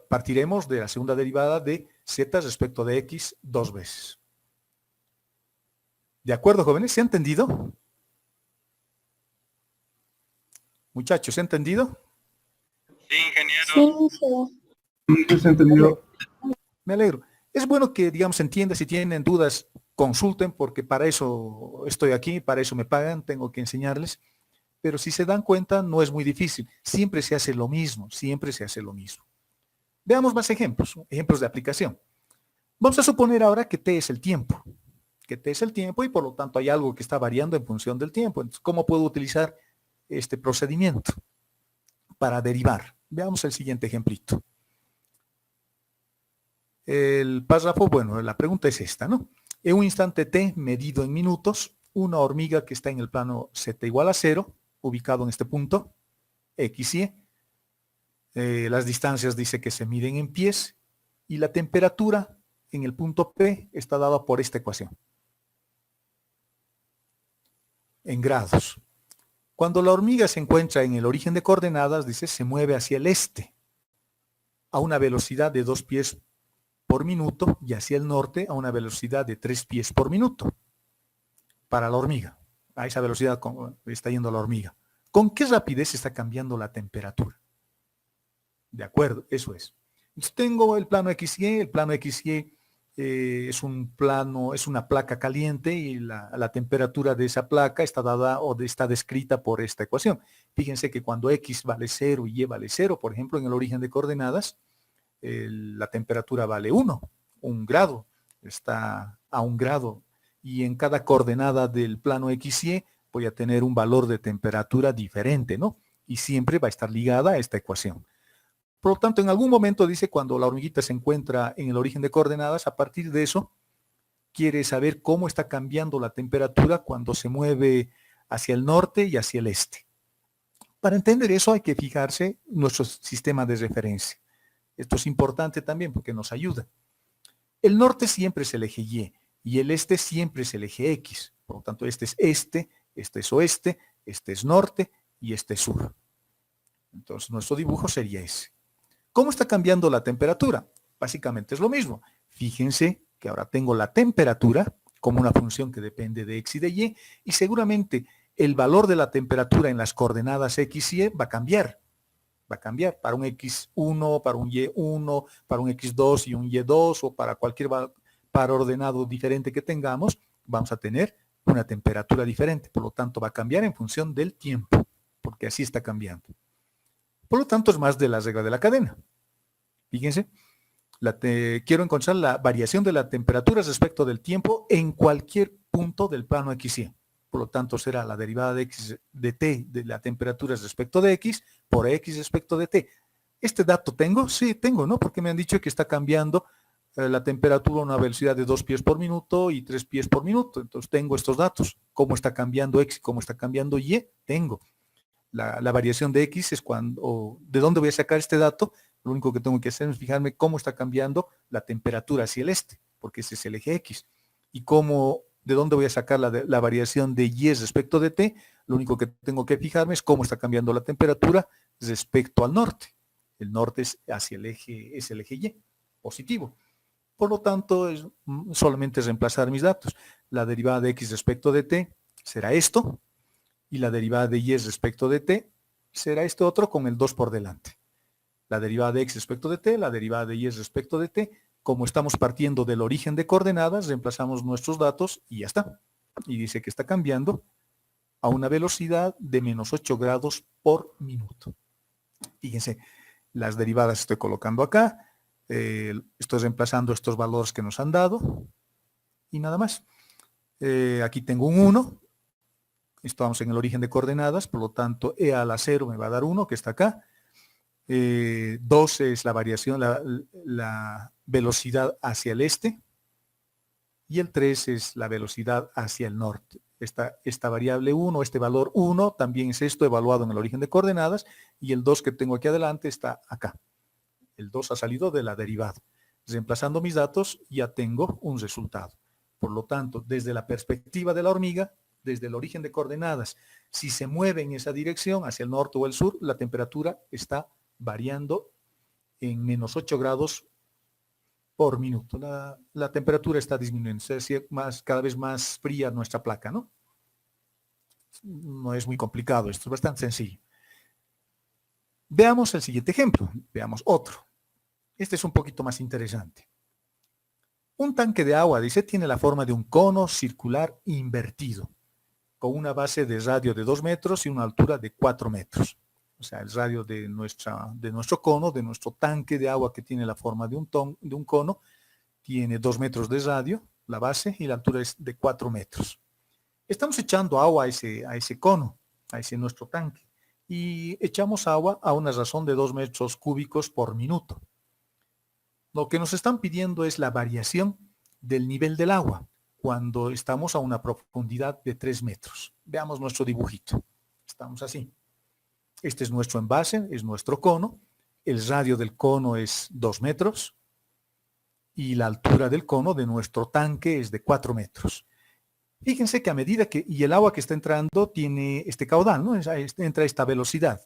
Partiremos de la segunda derivada de z respecto de x 2 veces. ¿De acuerdo, jóvenes? ¿Se ha entendido? Muchachos, ¿se ha entendido? Sí, ingeniero. Sí, se ha entendido. Me alegro. Es bueno que, digamos, entiendan. Si tienen dudas, consulten, porque para eso estoy aquí, para eso me pagan, tengo que enseñarles. Pero si se dan cuenta, no es muy difícil. Siempre se hace lo mismo, Veamos más ejemplos de aplicación. Vamos a suponer ahora que t es el tiempo. Y por lo tanto hay algo que está variando en función del tiempo. Entonces, ¿cómo puedo utilizar este procedimiento para derivar? Veamos el siguiente ejemplito. El párrafo, bueno, la pregunta es esta, ¿no? En un instante t medido en minutos, una hormiga que está en el plano z igual a 0, ubicado en este punto, x y las distancias dice que se miden en pies y la temperatura en el punto P está dada por esta ecuación. En grados. Cuando la hormiga se encuentra en el origen de coordenadas, dice, se mueve hacia el este a una velocidad de 2 pies por minuto y hacia el norte a una velocidad de 3 pies por minuto. Para la hormiga. A esa velocidad está yendo la hormiga. ¿Con qué rapidez está cambiando la temperatura? De acuerdo, eso es. Entonces tengo el plano XY. El plano XY es una placa caliente y la temperatura de esa placa está dada o está descrita por esta ecuación. Fíjense que cuando X vale 0 y Y vale 0, por ejemplo, en el origen de coordenadas, la temperatura vale 1 grado. Está a 1 grado. Y en cada coordenada del plano XY voy a tener un valor de temperatura diferente, ¿no? Y siempre va a estar ligada a esta ecuación. Por lo tanto, en algún momento dice cuando la hormiguita se encuentra en el origen de coordenadas, a partir de eso, quiere saber cómo está cambiando la temperatura cuando se mueve hacia el norte y hacia el este. Para entender eso hay que fijarse en nuestro sistema de referencia. Esto es importante también porque nos ayuda. El norte siempre es el eje y el este siempre es el eje X. Por lo tanto, este es oeste, este es norte y este es sur. Entonces, nuestro dibujo sería ese. ¿Cómo está cambiando la temperatura? Básicamente es lo mismo. Fíjense que ahora tengo la temperatura como una función que depende de x y de y seguramente el valor de la temperatura en las coordenadas x y va a cambiar. Va a cambiar para un x1, para un y1, para un x2 y un y2 o para cualquier par ordenado diferente que tengamos, vamos a tener una temperatura diferente. Por lo tanto, va a cambiar en función del tiempo, porque así está cambiando. Por lo tanto, es más de la regla de la cadena. Fíjense, quiero encontrar la variación de la temperatura respecto del tiempo en cualquier punto del plano XY. Por lo tanto, será la derivada de x de t de la temperatura respecto de x por x respecto de t. ¿Este dato tengo? Sí, tengo, ¿no? Porque me han dicho que está cambiando la temperatura a una velocidad de 2 pies por minuto y 3 pies por minuto. Entonces, tengo estos datos. ¿Cómo está cambiando x? ¿Cómo está cambiando y? Tengo. La variación de x es cuando, ¿de dónde voy a sacar este dato? Lo único que tengo que hacer es fijarme cómo está cambiando la temperatura hacia el este, porque ese es el eje X. Y de dónde voy a sacar la variación de Y respecto de T. Lo único que tengo que fijarme es cómo está cambiando la temperatura respecto al norte. El norte es hacia el eje Y, positivo. Por lo tanto, solamente es reemplazar mis datos. La derivada de X respecto de T será esto, y la derivada de Y respecto de T será este otro con el 2 por delante. La derivada de X respecto de T, la derivada de Y respecto de T. Como estamos partiendo del origen de coordenadas, reemplazamos nuestros datos y ya está. Y dice que está cambiando a una velocidad de menos 8 grados por minuto. Fíjense, las derivadas estoy colocando acá. Estoy reemplazando estos valores que nos han dado. Y nada más. Aquí tengo un 1. Estamos en el origen de coordenadas, por lo tanto, E a la 0 me va a dar 1, que está acá. 12 es la variación, la velocidad hacia el este, y el 3 es la velocidad hacia el norte. Esta variable 1, este valor 1, también es esto evaluado en el origen de coordenadas, y el 2 que tengo aquí adelante está acá. El 2 ha salido de la derivada. Reemplazando mis datos, ya tengo un resultado. Por lo tanto, desde la perspectiva de la hormiga, desde el origen de coordenadas, si se mueve en esa dirección, hacia el norte o el sur, la temperatura está variando en menos 8 grados por minuto. La temperatura está disminuyendo, es decir, cada vez más fría nuestra placa, ¿no? No es muy complicado, esto es bastante sencillo. Veamos el siguiente ejemplo, veamos otro. Este es un poquito más interesante. Un tanque de agua, dice, tiene la forma de un cono circular invertido, con una base de radio de 2 metros y una altura de 4 metros. O sea, el radio de nuestro cono, de nuestro tanque de agua que tiene la forma de un cono, tiene 2 metros de radio, la base, y la altura es de 4 metros. Estamos echando agua a ese cono, a ese nuestro tanque, y echamos agua a una razón de 2 metros cúbicos por minuto. Lo que nos están pidiendo es la variación del nivel del agua cuando estamos a una profundidad de 3 metros. Veamos nuestro dibujito. Estamos así. Este es nuestro envase, es nuestro cono. El radio del cono es 2 metros y la altura del cono de nuestro tanque es de 4 metros. Fíjense que a medida y el agua que está entrando tiene este caudal, ¿no? Entra a esta velocidad,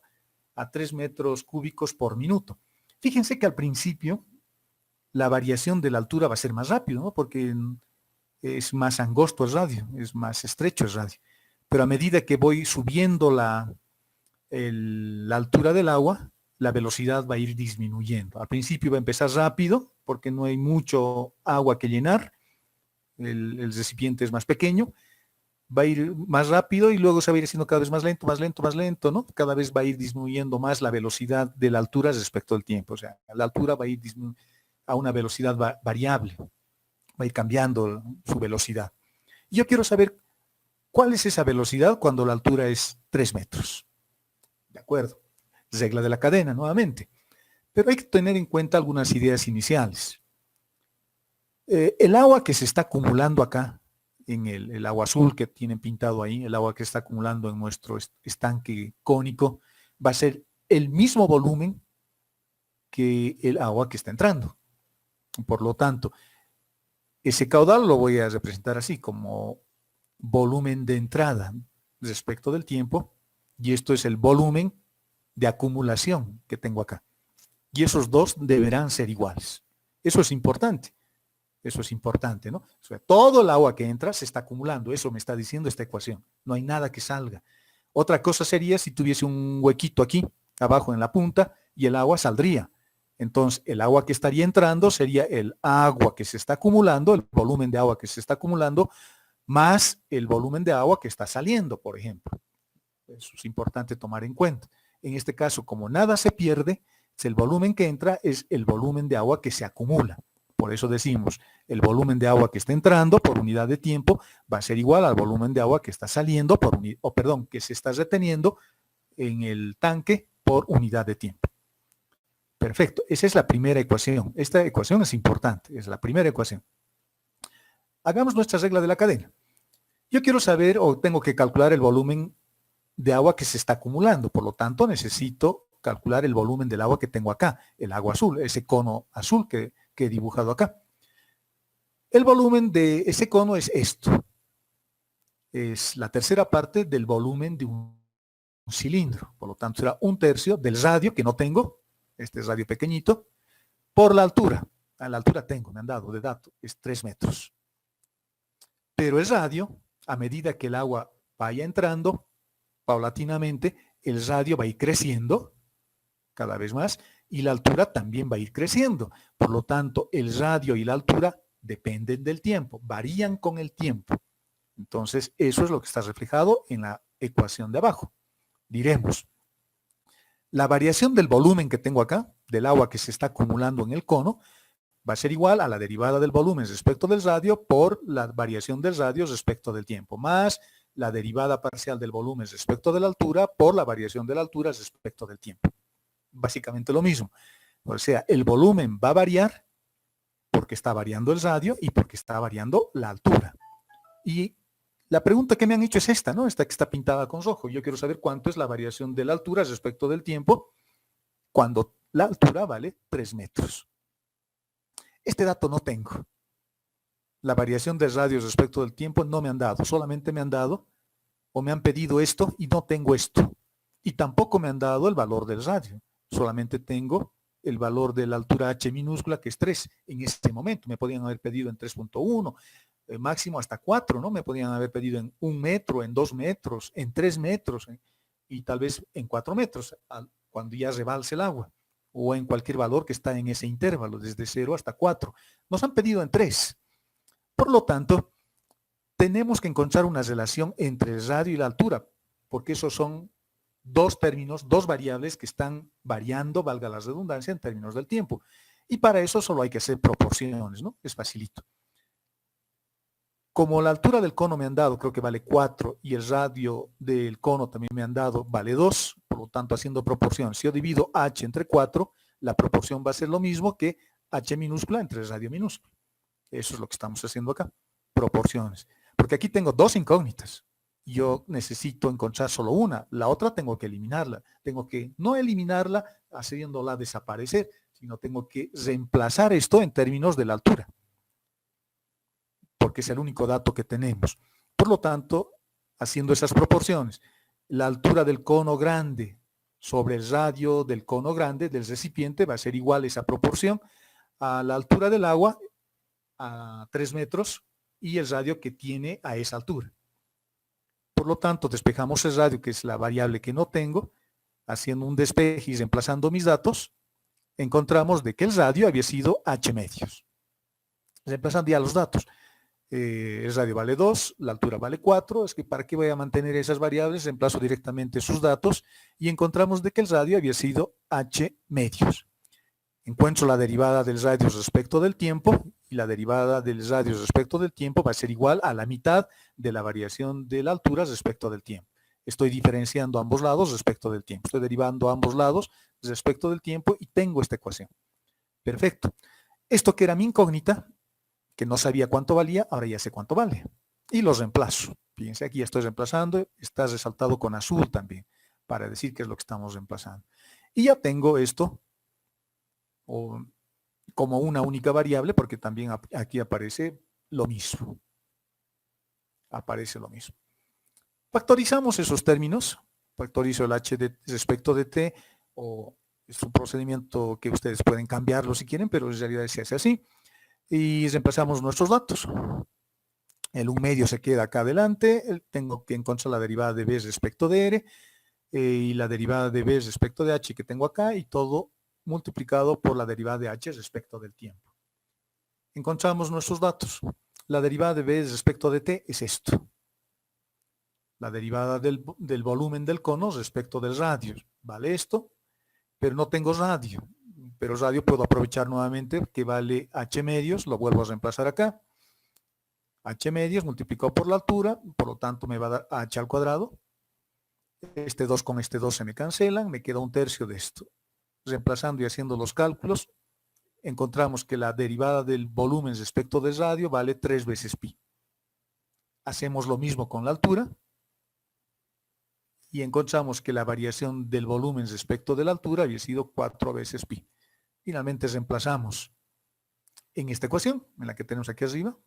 a 3 metros cúbicos por minuto. Fíjense que al principio la variación de la altura va a ser más rápido, ¿no? Porque es más angosto el radio, es más estrecho el radio. Pero a medida que voy subiendo la altura del agua, la velocidad va a ir disminuyendo. Al principio va a empezar rápido, porque no hay mucho agua que llenar, el recipiente es más pequeño, va a ir más rápido y luego se va a ir haciendo cada vez más lento, más lento, más lento, ¿no? Cada vez va a ir disminuyendo más la velocidad de la altura respecto al tiempo. O sea, la altura va a ir a una velocidad variable, va a ir cambiando su velocidad. Y yo quiero saber cuál es esa velocidad cuando la altura es 3 metros. ¿De acuerdo? Regla de la cadena, nuevamente. Pero hay que tener en cuenta algunas ideas iniciales. El agua que se está acumulando acá, en el agua azul que tienen pintado ahí, el agua que está acumulando en nuestro estanque cónico, va a ser el mismo volumen que el agua que está entrando. Por lo tanto, ese caudal lo voy a representar así, como volumen de entrada respecto del tiempo, y esto es el volumen de acumulación que tengo acá. Y esos dos deberán ser iguales. Eso es importante. Eso es importante, ¿no? O sea, todo el agua que entra se está acumulando. Eso me está diciendo esta ecuación. No hay nada que salga. Otra cosa sería si tuviese un huequito aquí, abajo en la punta, y el agua saldría. Entonces, el agua que estaría entrando sería el agua que se está acumulando, el volumen de agua que se está acumulando, más el volumen de agua que está saliendo, por ejemplo. Eso es importante tomar en cuenta. En este caso, como nada se pierde, el volumen que entra es el volumen de agua que se acumula. Por eso decimos, el volumen de agua que está entrando por unidad de tiempo va a ser igual al volumen de agua que está saliendo que se está reteniendo en el tanque por unidad de tiempo. Perfecto, esa es la primera ecuación. Esta ecuación es importante, es la primera ecuación. Hagamos nuestra regla de la cadena. Yo quiero saber o tengo que calcular el volumen de agua que se está acumulando, por lo tanto necesito calcular el volumen del agua que tengo acá, el agua azul, ese cono azul que he dibujado acá. El volumen de ese cono es esto. Es la tercera parte del volumen de un cilindro. Por lo tanto, será 1/3 del radio que no tengo, este radio pequeñito, por la altura. A la altura tengo, me han dado de dato, es 3 metros. Pero el radio, a medida que el agua vaya entrando, paulatinamente, el radio va a ir creciendo cada vez más y la altura también va a ir creciendo. Por lo tanto, el radio y la altura dependen del tiempo, varían con el tiempo. Entonces, eso es lo que está reflejado en la ecuación de abajo. Diremos, la variación del volumen que tengo acá, del agua que se está acumulando en el cono, va a ser igual a la derivada del volumen respecto del radio por la variación del radio respecto del tiempo, más la derivada parcial del volumen respecto de la altura por la variación de la altura respecto del tiempo. Básicamente lo mismo. O sea, el volumen va a variar porque está variando el radio y porque está variando la altura. Y la pregunta que me han hecho es esta, ¿no? Esta que está pintada con rojo. Yo quiero saber cuánto es la variación de la altura respecto del tiempo cuando la altura vale 3 metros. Este dato no tengo. La variación del radio respecto del tiempo no me han dado. Solamente me han dado o me han pedido esto y no tengo esto. Y tampoco me han dado el valor del radio. Solamente tengo el valor de la altura h minúscula, que es 3 en este momento. Me podían haber pedido en 3.1, máximo hasta 4, ¿no? Me podían haber pedido en 1 metro, en 2 metros, en 3 metros y tal vez en 4 metros, cuando ya rebalse el agua, o en cualquier valor que está en ese intervalo, desde 0 hasta 4. Nos han pedido en 3. Por lo tanto, tenemos que encontrar una relación entre el radio y la altura, porque esos son dos términos, dos variables que están variando, valga la redundancia, en términos del tiempo. Y para eso solo hay que hacer proporciones, ¿no? Es facilito. Como la altura del cono me han dado, creo que vale 4, y el radio del cono también me han dado, vale 2, por lo tanto, haciendo proporción, si yo divido h entre 4, la proporción va a ser lo mismo que h minúscula entre radio minúscula. Eso es lo que estamos haciendo acá, proporciones. Porque aquí tengo dos incógnitas. Yo necesito encontrar solo una, la otra tengo que eliminarla. Tengo que no eliminarla haciéndola desaparecer, sino tengo que reemplazar esto en términos de la altura, porque es el único dato que tenemos. Por lo tanto, haciendo esas proporciones, la altura del cono grande sobre el radio del cono grande del recipiente va a ser igual esa proporción a la altura del agua a 3 metros y el radio que tiene a esa altura. Por lo tanto, despejamos el radio, que es la variable que no tengo, haciendo un despeje y reemplazando mis datos, encontramos de que el radio había sido h medios. Reemplazando ya los datos. El radio vale 2, la altura vale 4, es que para qué voy a mantener esas variables, reemplazo directamente sus datos y encontramos de que el radio había sido h medios. Encuentro la derivada del radio respecto del tiempo y la derivada del radio respecto del tiempo va a ser igual a la mitad de la variación de la altura respecto del tiempo. Estoy diferenciando ambos lados respecto del tiempo. Estoy derivando ambos lados respecto del tiempo y tengo esta ecuación. Perfecto. Esto que era mi incógnita, que no sabía cuánto valía, ahora ya sé cuánto vale. Y los reemplazo. Fíjense, aquí estoy reemplazando, está resaltado con azul también, para decir qué es lo que estamos reemplazando. Y ya tengo esto como una única variable, porque también aquí aparece lo mismo. Aparece lo mismo. Factorizamos esos términos. Factorizo el h respecto de t, o es un procedimiento que ustedes pueden cambiarlo si quieren, pero en realidad se hace así. Y reemplazamos nuestros datos. El 1 medio se queda acá adelante. Tengo que encontrar la derivada de b respecto de r y la derivada de b respecto de h que tengo acá y todo multiplicado por la derivada de h respecto del tiempo. Encontramos nuestros datos. La derivada de b respecto de t es esto. La derivada del volumen del cono respecto del radio. Vale esto, pero no tengo radio. Pero radio puedo aprovechar nuevamente que vale h medios, lo vuelvo a reemplazar acá. H medios multiplicado por la altura, por lo tanto me va a dar h al cuadrado. Este 2 con este 2 se me cancelan, me queda 1/3 de esto. Reemplazando y haciendo los cálculos, encontramos que la derivada del volumen respecto del radio vale 3 veces pi. Hacemos lo mismo con la altura. y encontramos que la variación del volumen respecto de la altura había sido 4 veces pi. Finalmente reemplazamos en esta ecuación, en la que tenemos aquí arriba,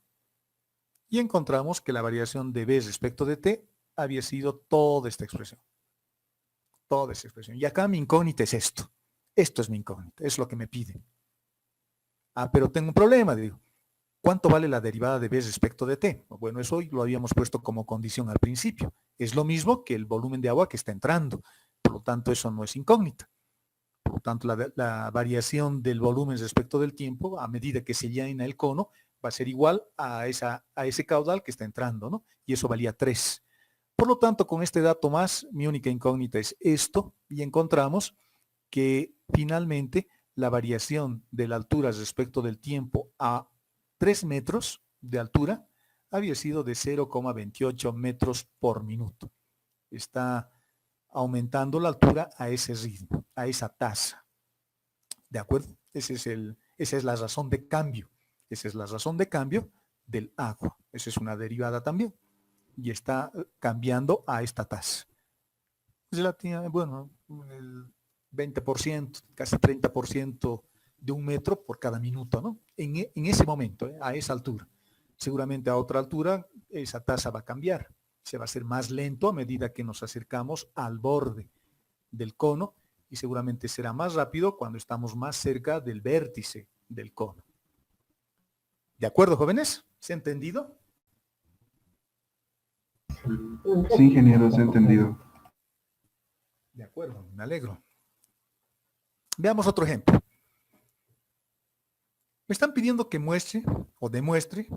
y encontramos que la variación de b respecto de t había sido toda esta expresión. Toda esta expresión. Y acá mi incógnita es esto. Esto es mi incógnita, es lo que me piden. Ah, pero tengo un problema, digo. ¿Cuánto vale la derivada de b respecto de t? Bueno, eso lo habíamos puesto como condición al principio. Es lo mismo que el volumen de agua que está entrando. Por lo tanto, eso no es incógnita. Por lo tanto, la variación del volumen respecto del tiempo, a medida que se llena el cono, va a ser igual a ese caudal que está entrando, ¿no? Y eso valía 3. Por lo tanto, con este dato más, mi única incógnita es esto, y encontramos que finalmente la variación de la altura respecto del tiempo a 3 metros de altura había sido de 0,28 metros por minuto. Está aumentando la altura a ese ritmo, a esa tasa. ¿De acuerdo? Esa es la razón de cambio. Esa es la razón de cambio del agua. Esa es una derivada también. Y está cambiando a esta tasa. Bueno, el 20%, casi 30% de un metro por cada minuto, ¿no? En ese momento, a esa altura. Seguramente a otra altura esa tasa va a cambiar. Se va a hacer más lento a medida que nos acercamos al borde del cono y seguramente será más rápido cuando estamos más cerca del vértice del cono. ¿De acuerdo, jóvenes? ¿Se ha entendido? Sí, ingeniero, se ha entendido. De acuerdo, me alegro. Veamos otro ejemplo. Me están pidiendo que muestre o demuestre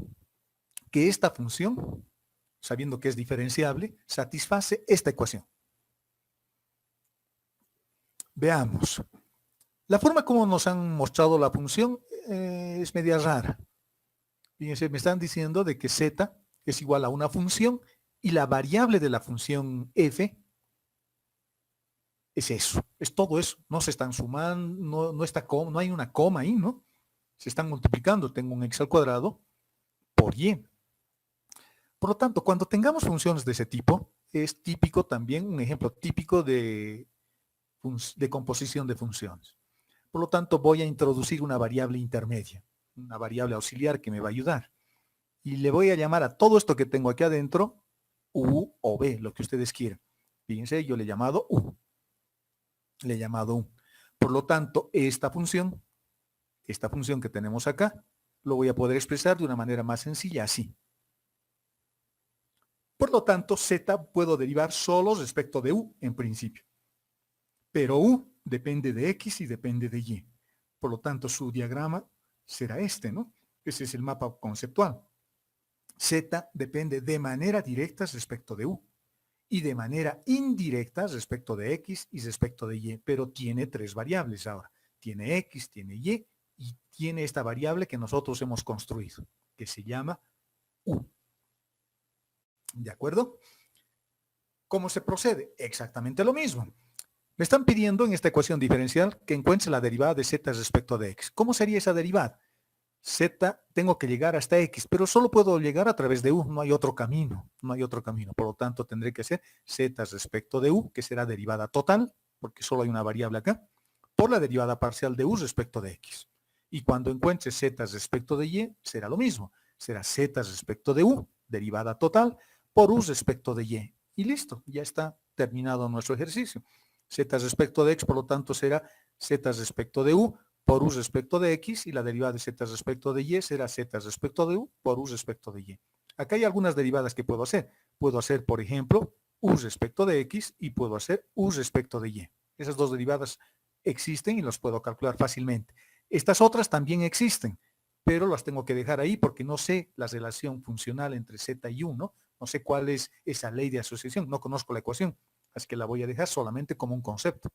que esta función, sabiendo que es diferenciable, satisface esta ecuación. Veamos. La forma como nos han mostrado la función es media rara. Fíjense, me están diciendo de que z es igual a una función y la variable de la función f es eso, es todo eso. No se están sumando, no hay una coma ahí, ¿no? Se están multiplicando. Tengo un x al cuadrado por y. Por lo tanto, cuando tengamos funciones de ese tipo, es típico también, un ejemplo típico de composición de funciones. Por lo tanto, voy a introducir una variable intermedia, una variable auxiliar que me va a ayudar. Y le voy a llamar a todo esto que tengo aquí adentro, u o b, lo que ustedes quieran. Fíjense, yo le he llamado u. Le he llamado u. Por lo tanto, esta función que tenemos acá, lo voy a poder expresar de una manera más sencilla, así. Por lo tanto, z puedo derivar solo respecto de u en principio. Pero u depende de x y depende de y. Por lo tanto, su diagrama será este, ¿no? Ese es el mapa conceptual. Z depende de manera directa respecto de u y de manera indirecta respecto de x y respecto de y, pero tiene 3 variables ahora. Tiene x, tiene y tiene esta variable que nosotros hemos construido, que se llama u. ¿De acuerdo? ¿Cómo se procede? Exactamente lo mismo. Me están pidiendo en esta ecuación diferencial que encuentre la derivada de z respecto de x. ¿Cómo sería esa derivada? Z, tengo que llegar hasta x, pero solo puedo llegar a través de u, no hay otro camino, Por lo tanto, tendré que hacer z respecto de u, que será derivada total, porque solo hay una variable acá, por la derivada parcial de u respecto de x. Y cuando encuentre z respecto de y, será lo mismo. Será z respecto de u, derivada total, por u respecto de y. Y listo, ya está terminado nuestro ejercicio. Z respecto de x, por lo tanto, será z respecto de u por u respecto de x y la derivada de z respecto de y será z respecto de u por u respecto de y. Acá hay algunas derivadas que puedo hacer. Puedo hacer, por ejemplo, u respecto de x y puedo hacer u respecto de y. Esas dos derivadas existen y las puedo calcular fácilmente. Estas otras también existen, pero las tengo que dejar ahí porque no sé la relación funcional entre z y u, ¿no? No sé cuál es esa ley de asociación, no conozco la ecuación, así que la voy a dejar solamente como un concepto.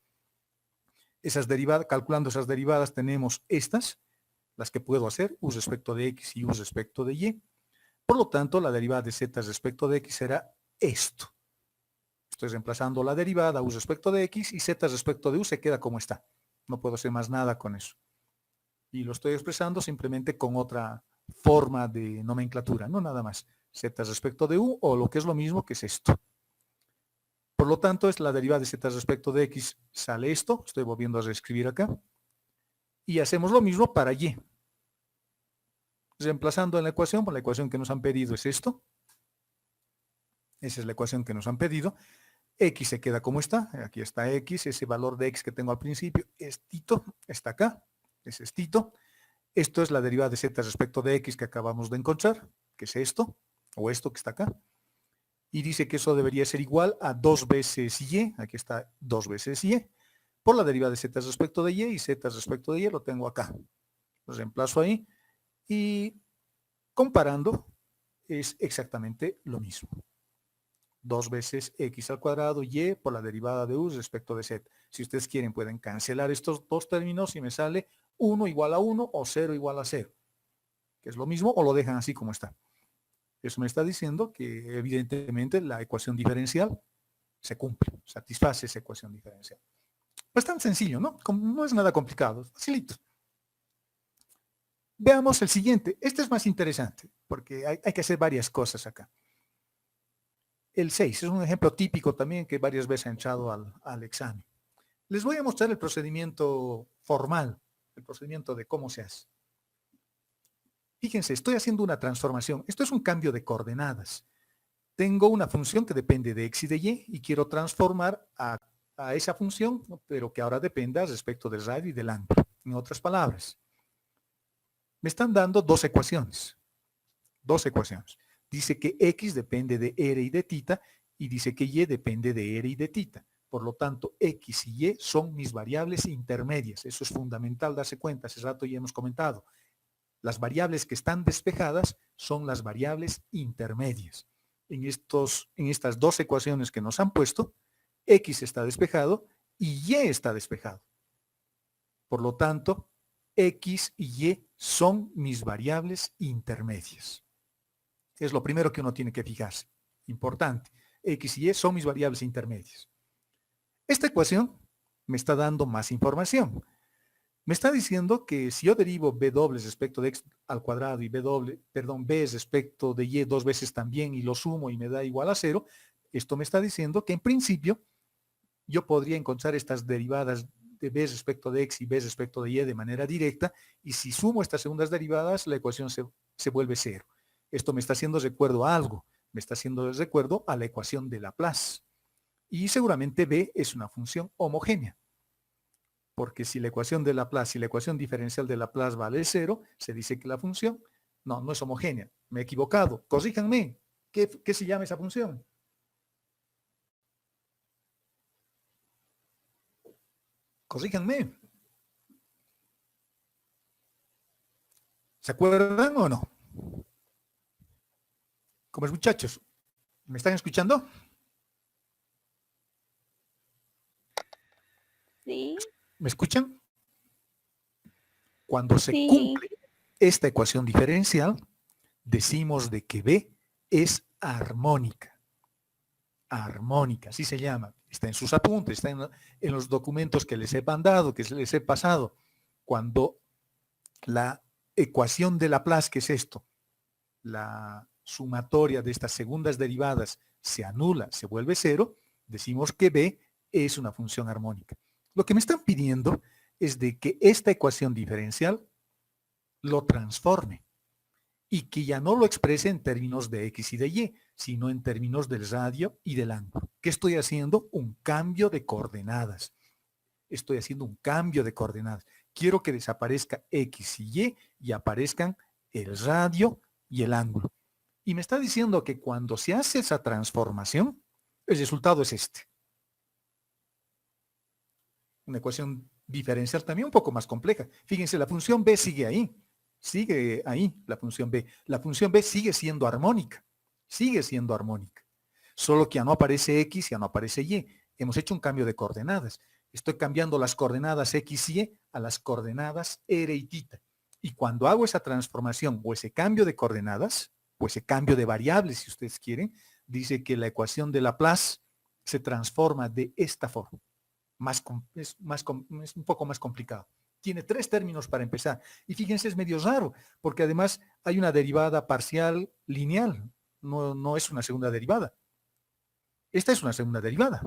Esas derivadas, calculando esas derivadas, tenemos estas, las que puedo hacer, u respecto de x y u respecto de y. Por lo tanto, la derivada de z respecto de x será esto. Estoy reemplazando la derivada u respecto de x y z respecto de u se queda como está. No puedo hacer más nada con eso. Y lo estoy expresando simplemente con otra forma de nomenclatura, no nada más. Z respecto de u o lo que es lo mismo que es esto. Por lo tanto, es la derivada de z respecto de x. Sale esto, estoy volviendo a reescribir acá. Y hacemos lo mismo para y. Reemplazando en la ecuación, pues la ecuación que nos han pedido es esto. Esa es la ecuación que nos han pedido. X se queda como está. Aquí está X, ese valor de X que tengo al principio. Estito está acá. Es estito. Esto es la derivada de z respecto de X que acabamos de encontrar, que es esto, o esto que está acá. Y dice que eso debería ser igual a 2 veces y. Aquí está 2 veces y. Por la derivada de z respecto de y z respecto de y lo tengo acá. Lo reemplazo ahí. Y comparando es exactamente lo mismo. 2 veces x al cuadrado y por la derivada de u respecto de z. Si ustedes quieren pueden cancelar estos dos términos y me sale 1 igual a 1 o 0 igual a 0. Que es lo mismo o lo dejan así como está. Eso me está diciendo que evidentemente la ecuación diferencial se cumple, satisface esa ecuación diferencial. Bastante sencillo, ¿no? No es nada complicado, es facilito. Veamos el siguiente. Este es más interesante porque hay que hacer varias cosas acá. El 6 es un ejemplo típico también que varias veces han echado al examen. Les voy a mostrar el procedimiento formal, el procedimiento de cómo se hace. Fíjense, estoy haciendo una transformación. Esto es un cambio de coordenadas. Tengo una función que depende de x y de y quiero transformar a esa función, pero que ahora dependa respecto del radio y del ángulo. En otras palabras, me están dando dos ecuaciones. Dos ecuaciones. Dice que x depende de r y de θ y dice que y depende de r y de θ. Por lo tanto, x y y son mis variables intermedias. Eso es fundamental darse cuenta. Hace rato ya hemos comentado. Las variables que están despejadas son las variables intermedias. En estas dos ecuaciones que nos han puesto, x está despejado y y está despejado. Por lo tanto, x y y son mis variables intermedias. Es lo primero que uno tiene que fijarse. Importante. X y y son mis variables intermedias. Esta ecuación me está dando más información. Me está diciendo que si yo derivo b doble respecto de x al cuadrado y b respecto de y 2 veces también y lo sumo y me da igual a 0, esto me está diciendo que en principio yo podría encontrar estas derivadas de b respecto de x y b respecto de y de manera directa y si sumo estas segundas derivadas la ecuación se vuelve 0. Esto me está haciendo recuerdo a algo, me está haciendo recuerdo a la ecuación de Laplace. Y seguramente b es una función homogénea. Porque si la ecuación de Laplace y la ecuación diferencial de Laplace vale 0, se dice que la función no es homogénea. Me he equivocado. Corríjanme. ¿Qué se llama esa función? Corríjanme. ¿Se acuerdan o no? ¿Cómo es, muchachos? ¿Me están escuchando? Sí. ¿Me escuchan? Cuando se Sí. cumple esta ecuación diferencial, decimos de que B es armónica. Armónica, así se llama. Está en sus apuntes, está en los documentos que les he mandado, que les he pasado. Cuando la ecuación de Laplace, que es esto, la sumatoria de estas segundas derivadas se anula, se vuelve 0, decimos que B es una función armónica. Lo que me están pidiendo es de que esta ecuación diferencial lo transforme y que ya no lo exprese en términos de x y de y, sino en términos del radio y del ángulo. ¿Qué estoy haciendo? Un cambio de coordenadas. Estoy haciendo un cambio de coordenadas. Quiero que desaparezca x y aparezcan el radio y el ángulo. Y me está diciendo que cuando se hace esa transformación, el resultado es este. Una ecuación diferencial también un poco más compleja. Fíjense, la función b sigue ahí la función b. La función b sigue siendo armónica, solo que ya no aparece x, ya no aparece y. Hemos hecho un cambio de coordenadas. Estoy cambiando las coordenadas x y y a las coordenadas r y θ. Y cuando hago esa transformación o ese cambio de coordenadas, o ese cambio de variables, si ustedes quieren, dice que la ecuación de Laplace se transforma de esta forma. Es un poco más complicado. Tiene 3 términos para empezar. Y fíjense, es medio raro, porque además hay una derivada parcial lineal. No es una segunda derivada. Esta es una segunda derivada.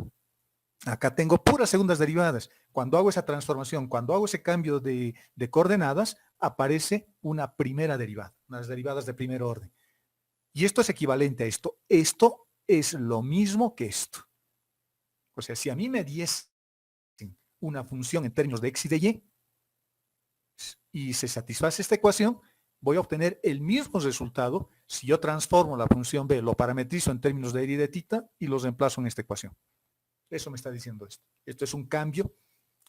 Acá tengo puras segundas derivadas. Cuando hago esa transformación, cuando hago ese cambio de coordenadas, aparece una primera derivada, unas derivadas de primer orden. Y esto es equivalente a esto. Esto es lo mismo que esto. O sea, si a mí me diesen una función en términos de x y de y se satisface esta ecuación, voy a obtener el mismo resultado si yo transformo la función b, lo parametrizo en términos de y de θ y los reemplazo en esta ecuación. Eso me está diciendo esto. Esto es un cambio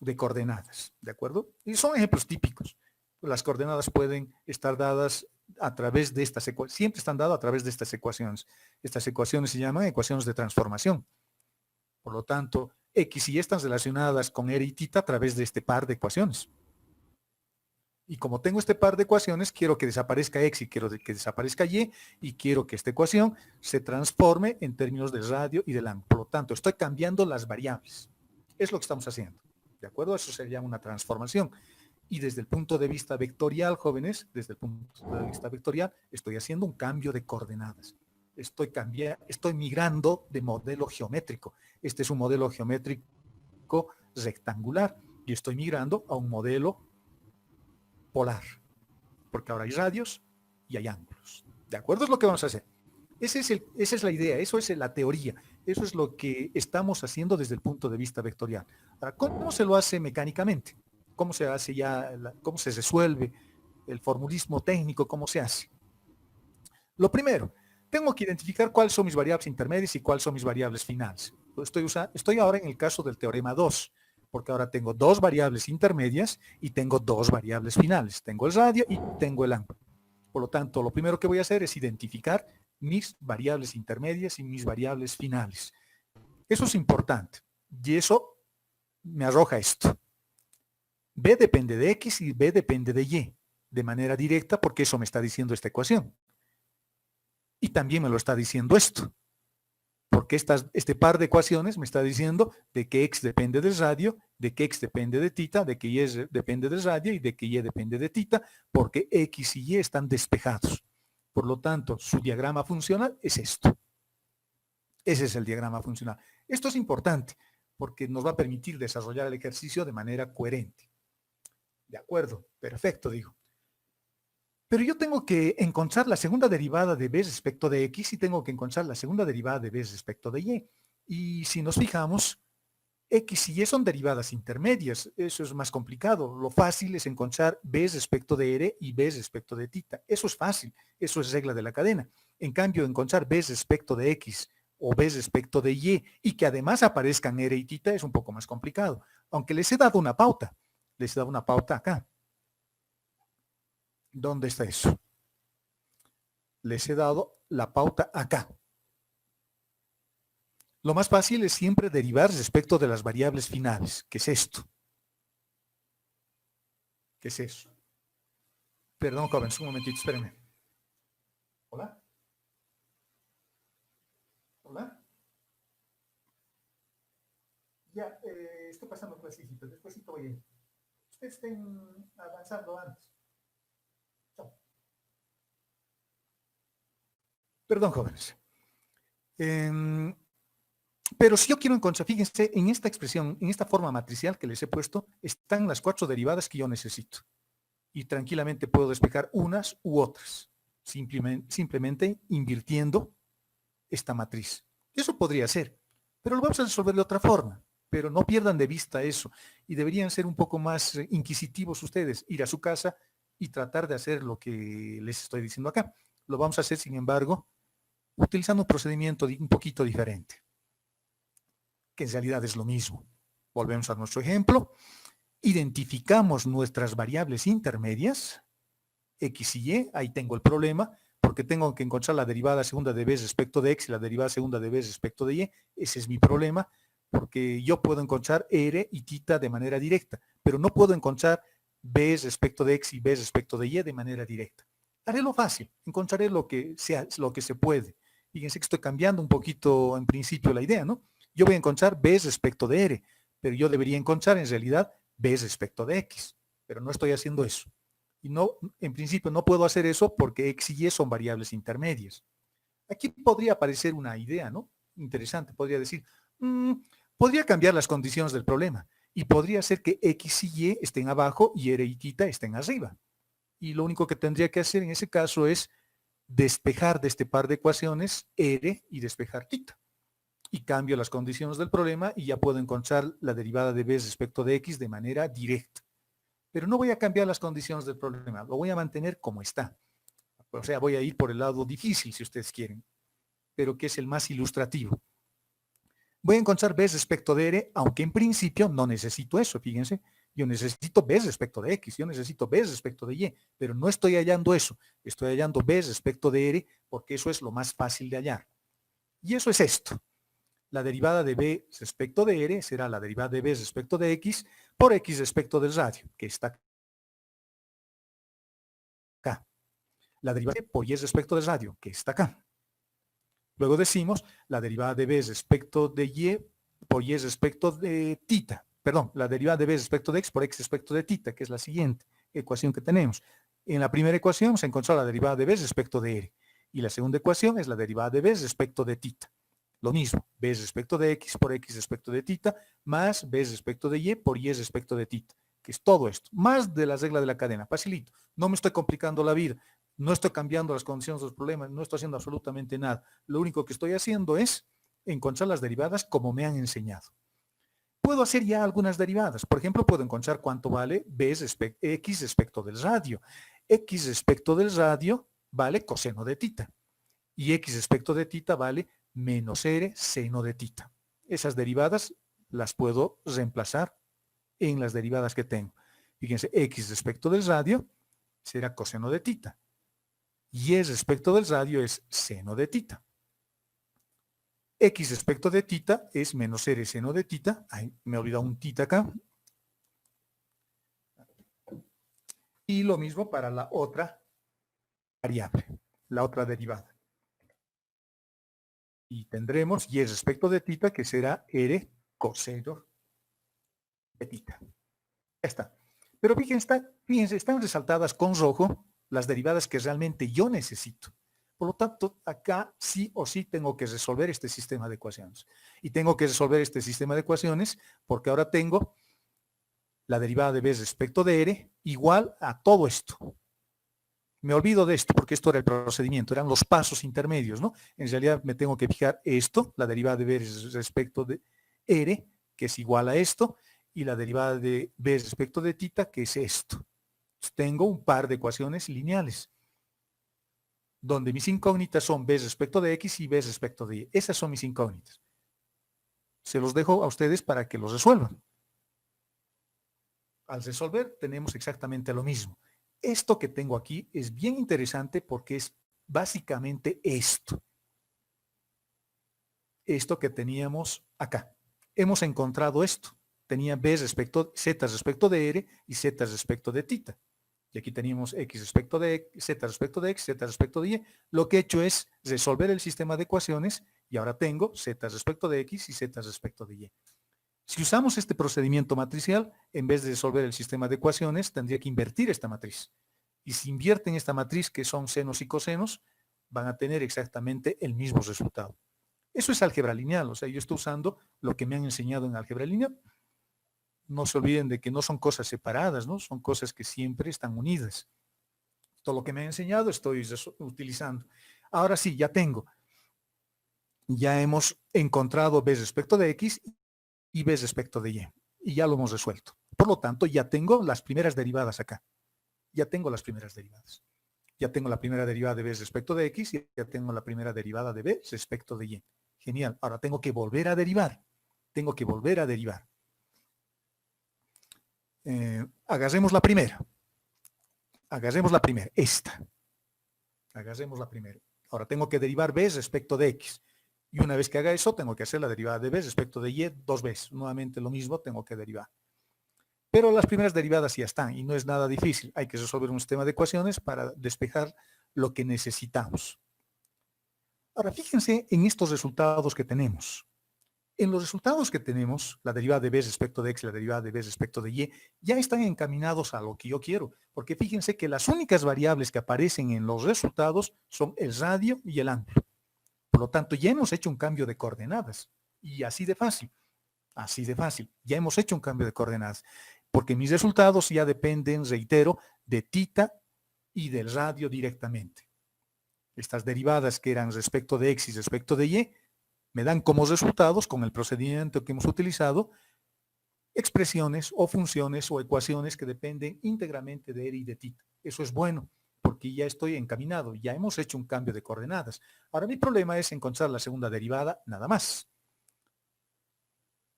de coordenadas, ¿de acuerdo? Y son ejemplos típicos. Las coordenadas pueden estar dadas a través de estas ecuaciones, siempre están dadas a través de estas ecuaciones. Estas ecuaciones se llaman ecuaciones de transformación. Por lo tanto, x y y están relacionadas con r y θ a través de este par de ecuaciones. Y como tengo este par de ecuaciones, quiero que desaparezca x y quiero que desaparezca y quiero que esta ecuación se transforme en términos del radio y del ángulo. Por lo tanto, estoy cambiando las variables. Es lo que estamos haciendo. ¿De acuerdo? Eso sería una transformación. Y desde el punto de vista vectorial, jóvenes, desde el punto de vista vectorial, estoy haciendo un cambio de coordenadas. Estoy migrando de modelo geométrico. Este es un modelo geométrico rectangular y estoy migrando a un modelo polar, porque ahora hay radios y hay ángulos. ¿De acuerdo? Es lo que vamos a hacer. Esa es la idea, eso es la teoría, eso es lo que estamos haciendo desde el punto de vista vectorial. Ahora, ¿cómo se lo hace mecánicamente? ¿Cómo se hace cómo se resuelve el formulismo técnico? ¿Cómo se hace? Lo primero, tengo que identificar cuáles son mis variables intermedias y cuáles son mis variables finales. Estoy ahora en el caso del teorema 2, porque ahora tengo dos variables intermedias y tengo dos variables finales. Tengo el radio y tengo el ángulo. Por lo tanto, lo primero que voy a hacer es identificar mis variables intermedias y mis variables finales. Eso es importante. Y eso me arroja esto. B depende de X y B depende de Y. De manera directa, porque eso me está diciendo esta ecuación. Y también me lo está diciendo esto. Porque este par de ecuaciones me está diciendo de que x depende del radio, de que x depende de θ, de que y depende del radio y de que y depende de θ, porque x y y están despejados. Por lo tanto, su diagrama funcional es esto. Ese es el diagrama funcional. Esto es importante porque nos va a permitir desarrollar el ejercicio de manera coherente. De acuerdo, perfecto, digo. Pero yo tengo que encontrar la segunda derivada de b respecto de x y tengo que encontrar la segunda derivada de b respecto de y. Y si nos fijamos, x y y son derivadas intermedias. Eso es más complicado. Lo fácil es encontrar b respecto de r y b respecto de θ. Eso es fácil. Eso es regla de la cadena. En cambio, encontrar b respecto de x o b respecto de y que además aparezcan r y θ es un poco más complicado. Aunque les he dado una pauta. Les he dado una pauta acá. ¿Dónde está eso? Les he dado la pauta acá. Lo más fácil es siempre derivar respecto de las variables finales. ¿Qué es esto? ¿Qué es eso? Perdón, jóvenes, un momentito, espérenme. ¿Hola? ¿Hola? Ya, estoy pasando clasicito. Después voy a ir. Ustedes estén avanzando antes. Perdón, jóvenes. Pero si yo quiero encontrar, fíjense, en esta expresión, en esta forma matricial que les he puesto, están las 4 derivadas que yo necesito. Y tranquilamente puedo despejar unas u otras, simplemente invirtiendo esta matriz. Eso podría ser, pero lo vamos a resolver de otra forma. Pero no pierdan de vista eso. Y deberían ser un poco más inquisitivos ustedes, ir a su casa y tratar de hacer lo que les estoy diciendo acá. Lo vamos a hacer, sin embargo, utilizando un procedimiento un poquito diferente, que en realidad es lo mismo. Volvemos a nuestro ejemplo. Identificamos nuestras variables intermedias, x y y. Ahí tengo el problema, porque tengo que encontrar la derivada segunda de b respecto de x y la derivada segunda de b respecto de y. Ese es mi problema, porque yo puedo encontrar r y θ de manera directa, pero no puedo encontrar b respecto de x y b respecto de y de manera directa. Haré lo fácil, encontraré lo que se puede. Fíjense que estoy cambiando un poquito en principio la idea, ¿no? Yo voy a encontrar b respecto de r, pero yo debería encontrar en realidad b respecto de x, pero no estoy haciendo eso. Y no, en principio no puedo hacer eso porque x y y son variables intermedias. Aquí podría aparecer una idea, ¿no? interesante. Podría decir, podría cambiar las condiciones del problema y podría ser que X y Y estén abajo y R y θ estén arriba. Y lo único que tendría que hacer en ese caso es despejar de este par de ecuaciones R y despejar θ. Y cambio las condiciones del problema y ya puedo encontrar la derivada de B respecto de X de manera directa. Pero no voy a cambiar las condiciones del problema, lo voy a mantener como está. O sea, voy a ir por el lado difícil, si ustedes quieren, pero que es el más ilustrativo. Voy a encontrar B respecto de R, aunque en principio no necesito eso, fíjense. Yo necesito B respecto de X, yo necesito B respecto de Y, pero no estoy hallando eso. Estoy hallando B respecto de R porque eso es lo más fácil de hallar. Y eso es esto. La derivada de B respecto de R será la derivada de B respecto de X por X respecto del radio, que está acá. La derivada de B por Y respecto del radio, que está acá. Luego decimos la derivada de B respecto de Y por Y respecto de θ. Perdón, la derivada de B respecto de X por X respecto de θ, que es la siguiente ecuación que tenemos. En la primera ecuación se encontró la derivada de B respecto de R. Y la segunda ecuación es la derivada de B respecto de θ. Lo mismo, B respecto de X por X respecto de θ, más B respecto de Y por Y respecto de θ, que es todo esto, más de la regla de la cadena, facilito. No me estoy complicando la vida, no estoy cambiando las condiciones de los problemas, no estoy haciendo absolutamente nada. Lo único que estoy haciendo es encontrar las derivadas como me han enseñado. Puedo hacer ya algunas derivadas. Por ejemplo, puedo encontrar cuánto vale X respecto del radio. X respecto del radio vale coseno de θ. Y X respecto de θ vale menos R seno de θ. Esas derivadas las puedo reemplazar en las derivadas que tengo. Fíjense, X respecto del radio será coseno de θ. Y respecto del radio es seno de θ. X respecto de θ es menos R seno de θ. Ay, me he olvidado un θ acá. Y lo mismo para la otra variable, la otra derivada. Y tendremos Y respecto de θ, que será R coseno de θ. Ya está. Pero fíjense, están resaltadas con rojo las derivadas que realmente yo necesito. Por lo tanto, acá sí o sí tengo que resolver este sistema de ecuaciones. Y tengo que resolver este sistema de ecuaciones porque ahora tengo la derivada de B respecto de R igual a todo esto. Me olvido de esto porque esto era el procedimiento, eran los pasos intermedios, ¿no? En realidad me tengo que fijar esto, la derivada de B respecto de R, que es igual a esto, y la derivada de B respecto de θ, que es esto. Entonces, tengo un par de ecuaciones lineales, donde mis incógnitas son B respecto de X y B respecto de Y. Esas son mis incógnitas. Se los dejo a ustedes para que los resuelvan. Al resolver tenemos exactamente lo mismo. Esto que tengo aquí es bien interesante porque es básicamente esto. Esto que teníamos acá. Hemos encontrado esto. Tenía B respecto, Z respecto de R y Z respecto de θ. Y aquí teníamos X respecto de X, Z respecto de X, Z respecto de Y. Lo que he hecho es resolver el sistema de ecuaciones y ahora tengo Z respecto de X y Z respecto de Y. Si usamos este procedimiento matricial, en vez de resolver el sistema de ecuaciones, tendría que invertir esta matriz. Y si invierten esta matriz, que son senos y cosenos, van a tener exactamente el mismo resultado. Eso es álgebra lineal, o sea, yo estoy usando lo que me han enseñado en álgebra lineal. No se olviden de que no son cosas separadas, ¿no? Son cosas que siempre están unidas. Todo lo que me han enseñado estoy utilizando. Ahora sí, ya tengo. Ya hemos encontrado B respecto de X y B respecto de Y. Y ya lo hemos resuelto. Por lo tanto, ya tengo las primeras derivadas acá. Ya tengo las primeras derivadas. Ya tengo la primera derivada de B respecto de X y ya tengo la primera derivada de B respecto de Y. Genial. Ahora tengo que volver a derivar. Tengo que volver a derivar. Agarremos la primera. Agarremos la primera. Esta. Agarremos la primera. Ahora tengo que derivar B respecto de X. Y una vez que haga eso, tengo que hacer la derivada de B respecto de Y dos veces. Nuevamente lo mismo, tengo que derivar. Pero las primeras derivadas ya están y no es nada difícil. Hay que resolver un sistema de ecuaciones para despejar lo que necesitamos. Ahora, fíjense en estos resultados que tenemos. En los resultados que tenemos, la derivada de B respecto de X y la derivada de B respecto de Y, ya están encaminados a lo que yo quiero. Porque fíjense que las únicas variables que aparecen en los resultados son el radio y el ángulo. Por lo tanto, ya hemos hecho un cambio de coordenadas. Y así de fácil. Así de fácil. Ya hemos hecho un cambio de coordenadas. Porque mis resultados ya dependen, reitero, de tita y del radio directamente. Estas derivadas que eran respecto de x y respecto de y, me dan como resultados, con el procedimiento que hemos utilizado, expresiones o funciones o ecuaciones que dependen íntegramente de r y de tita. Eso es bueno, porque ya estoy encaminado, ya hemos hecho un cambio de coordenadas. Ahora mi problema es encontrar la segunda derivada, nada más.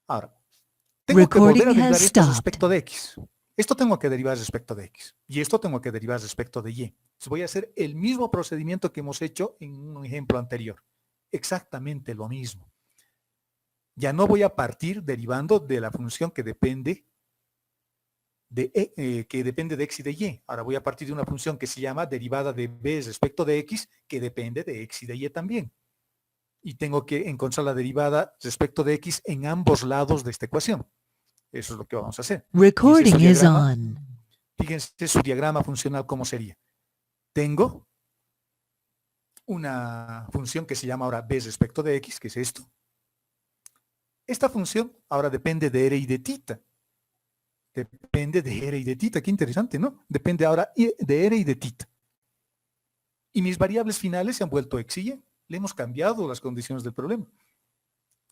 Ahora, tengo que volver a derivar esto respecto de x. Esto tengo que derivar respecto de x. Y esto tengo que derivar respecto de y. Entonces voy a hacer el mismo procedimiento que hemos hecho en un ejemplo anterior. Exactamente lo mismo. Ya no voy a partir derivando de la función que depende de x y de y. Ahora voy a partir de una función que se llama derivada de b respecto de x, que depende de x y de y también. Y tengo que encontrar la derivada respecto de x en ambos lados de esta ecuación. Eso es lo que vamos a hacer. Recording is on. Fíjense su diagrama funcional cómo sería. Tengo una función que se llama ahora b respecto de x, que es esto. Esta función ahora depende de r y de tita. Depende de r y de tita. Qué interesante, ¿no? Depende ahora de r y de tita. Y mis variables finales se han vuelto x y y. Le hemos cambiado las condiciones del problema.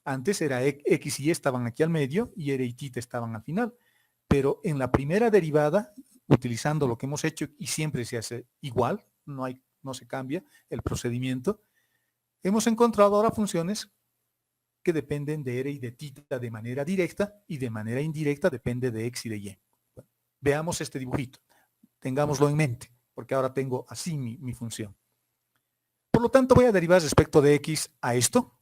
Antes era x y y estaban aquí al medio y r y tita estaban al final. Pero en la primera derivada, utilizando lo que hemos hecho y siempre se hace igual, no se cambia el procedimiento, hemos encontrado ahora funciones que dependen de r y de tita de manera directa y de manera indirecta depende de x y de y. Bueno, veamos este dibujito. Tengámoslo en mente, porque ahora tengo así mi función. Por lo tanto, voy a derivar respecto de x a esto.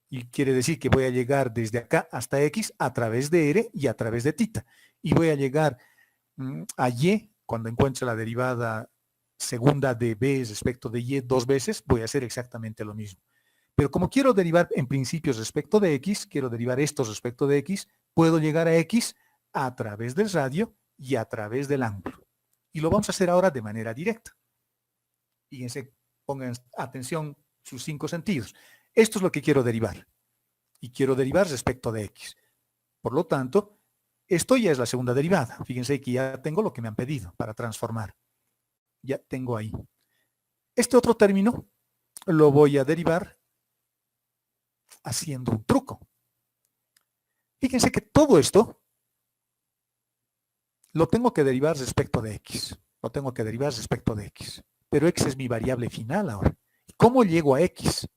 Y quiere decir que voy a llegar desde acá hasta x a través de r y a través de tita. Y voy a llegar a y, cuando encuentre la derivada segunda de b respecto de y dos veces, voy a hacer exactamente lo mismo. Pero como quiero derivar en principio respecto de x, quiero derivar esto respecto de x, puedo llegar a x a través del radio y a través del ángulo. Y lo vamos a hacer ahora de manera directa. Fíjense, pongan atención sus 5 sentidos. Esto es lo que quiero derivar. Y quiero derivar respecto de x. Por lo tanto, esto ya es la segunda derivada. Fíjense que ya tengo lo que me han pedido para transformar. Ya tengo ahí. Este otro término lo voy a derivar haciendo un truco. Fíjense que todo esto lo tengo que derivar respecto de x. Lo tengo que derivar respecto de x. Pero x es mi variable final ahora. ¿Cómo llego a x?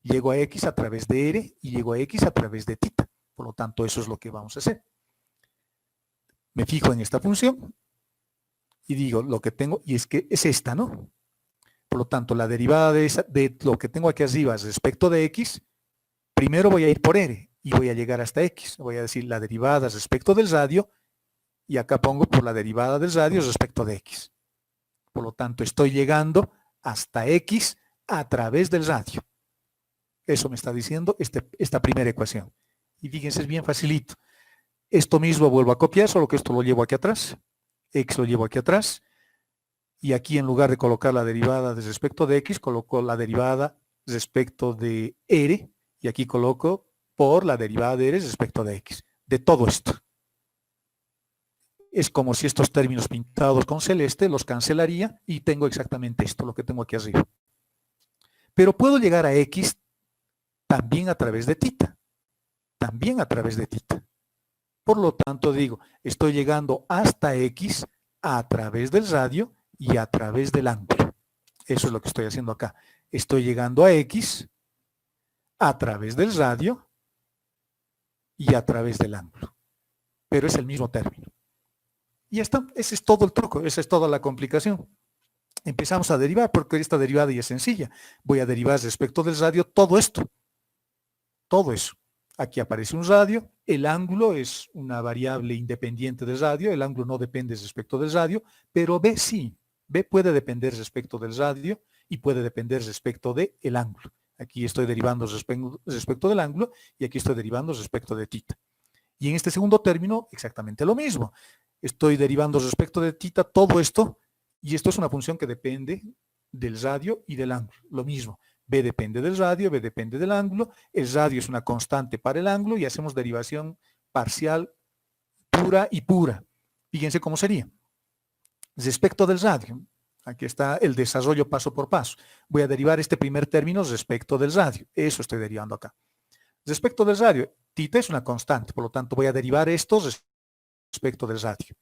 Llego a x a través de r y llego a x a través de tita. Por lo tanto, eso es lo que vamos a hacer. Me fijo en esta función y digo lo que tengo, y es que es esta, ¿no? Por lo tanto, la derivada de lo que tengo aquí arriba respecto de x, primero voy a ir por r y voy a llegar hasta x. Voy a decir la derivada respecto del radio y acá pongo por la derivada del radio respecto de x. Por lo tanto, estoy llegando hasta x a través del radio. Eso me está diciendo esta primera ecuación. Y fíjense, es bien facilito. Esto mismo vuelvo a copiar, solo que esto lo llevo aquí atrás. X lo llevo aquí atrás. Y aquí en lugar de colocar la derivada de respecto de x, coloco la derivada respecto de r. Y aquí coloco por la derivada de r respecto de x. De todo esto. Es como si estos términos pintados con celeste los cancelaría y tengo exactamente esto, lo que tengo aquí arriba. Pero puedo llegar a x también a través de tita. También a través de tita. Por lo tanto, digo, estoy llegando hasta x a través del radio y a través del ángulo. Eso es lo que estoy haciendo acá. Estoy llegando a x a través del radio y a través del ángulo. Pero es el mismo término. Y ya está. Ese es todo el truco. Esa es toda la complicación. Empezamos a derivar porque esta derivada ya es sencilla. Voy a derivar respecto del radio todo esto. Todo eso. Aquí aparece un radio, el ángulo es una variable independiente del radio, el ángulo no depende respecto del radio, pero B sí. B puede depender respecto del radio y puede depender respecto del ángulo. Aquí estoy derivando respecto del ángulo y aquí estoy derivando respecto de tita. Y en este segundo término, exactamente lo mismo. Estoy derivando respecto de tita todo esto y esto es una función que depende del radio y del ángulo. Lo mismo. B depende del radio, B depende del ángulo, el radio es una constante para el ángulo y hacemos derivación parcial pura y pura. Fíjense cómo sería. Respecto del radio, aquí está el desarrollo paso por paso. Voy a derivar este primer término respecto del radio. Eso estoy derivando acá. Respecto del radio, θ es una constante, por lo tanto voy a derivar esto respecto del radio.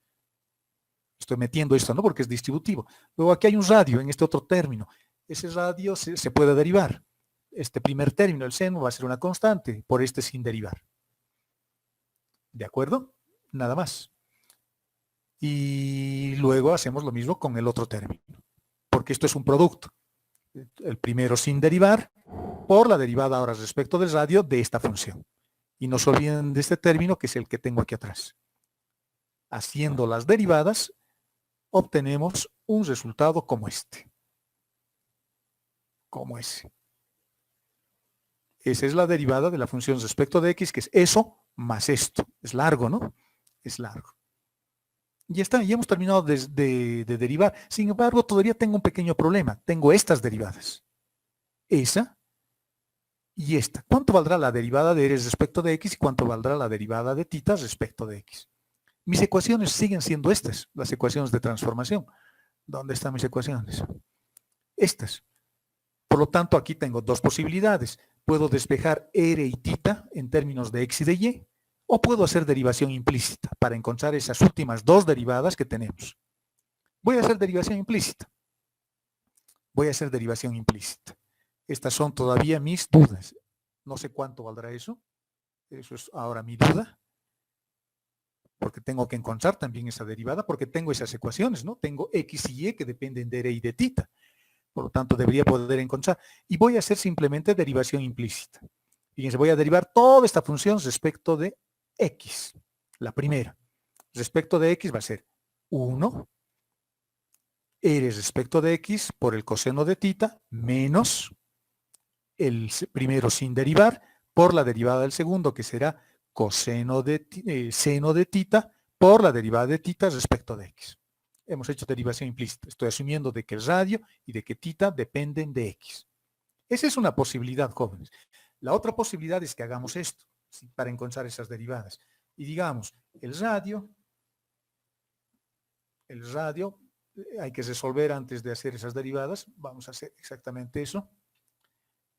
Estoy metiendo esto, ¿no? Porque es distributivo. Luego aquí hay un radio en este otro término. Ese radio se puede derivar. Este primer término, el seno, va a ser una constante, por este sin derivar. ¿De acuerdo? Nada más. Y luego hacemos lo mismo con el otro término, porque esto es un producto. El primero sin derivar, por la derivada ahora respecto del radio de esta función. Y no se olviden de este término, que es el que tengo aquí atrás. Haciendo las derivadas, obtenemos un resultado como este. Como ese. Esa es la derivada de la función respecto de x, que es eso más esto. Es largo, ¿no? Es largo. Ya está, ya hemos terminado de derivar. Sin embargo, todavía tengo un pequeño problema. Tengo estas derivadas. Esa y esta. ¿Cuánto valdrá la derivada de r respecto de x y cuánto valdrá la derivada de θ respecto de x? Mis ecuaciones siguen siendo estas, las ecuaciones de transformación. ¿Dónde están mis ecuaciones? Estas. Por lo tanto, aquí tengo dos posibilidades. Puedo despejar r y θ en términos de x y de y, o puedo hacer derivación implícita para encontrar esas últimas dos derivadas que tenemos. Voy a hacer derivación implícita. Voy a hacer derivación implícita. Estas son todavía mis dudas. No sé cuánto valdrá eso. Eso es ahora mi duda. Porque tengo que encontrar también esa derivada, porque tengo esas ecuaciones, ¿no? Tengo x y y que dependen de r y de θ. Por lo tanto, debería poder encontrar. Y voy a hacer simplemente derivación implícita. Fíjense, voy a derivar toda esta función respecto de x. La primera. Respecto de x va a ser 1 r respecto de x por el coseno de θ menos el primero sin derivar por la derivada del segundo, que será seno de θ por la derivada de θ respecto de x. Hemos hecho derivación implícita. Estoy asumiendo de que el radio y de que θ dependen de x. Esa es una posibilidad, jóvenes. La otra posibilidad es que hagamos esto, ¿sí?, para encontrar esas derivadas. Y digamos, el radio, hay que resolver antes de hacer esas derivadas. Vamos a hacer exactamente eso.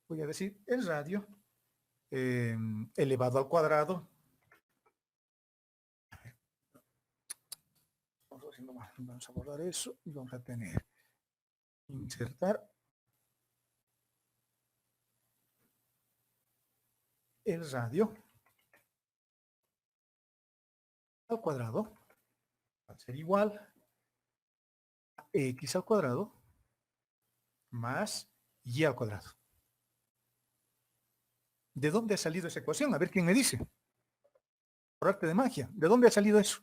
Voy a decir el radio elevado al cuadrado. Vamos a borrar eso y vamos a tener insertar el radio al cuadrado va a ser igual a x al cuadrado más y al cuadrado. ¿De dónde ha salido esa ecuación? A ver quién me dice. Por arte de magia. ¿De dónde ha salido eso?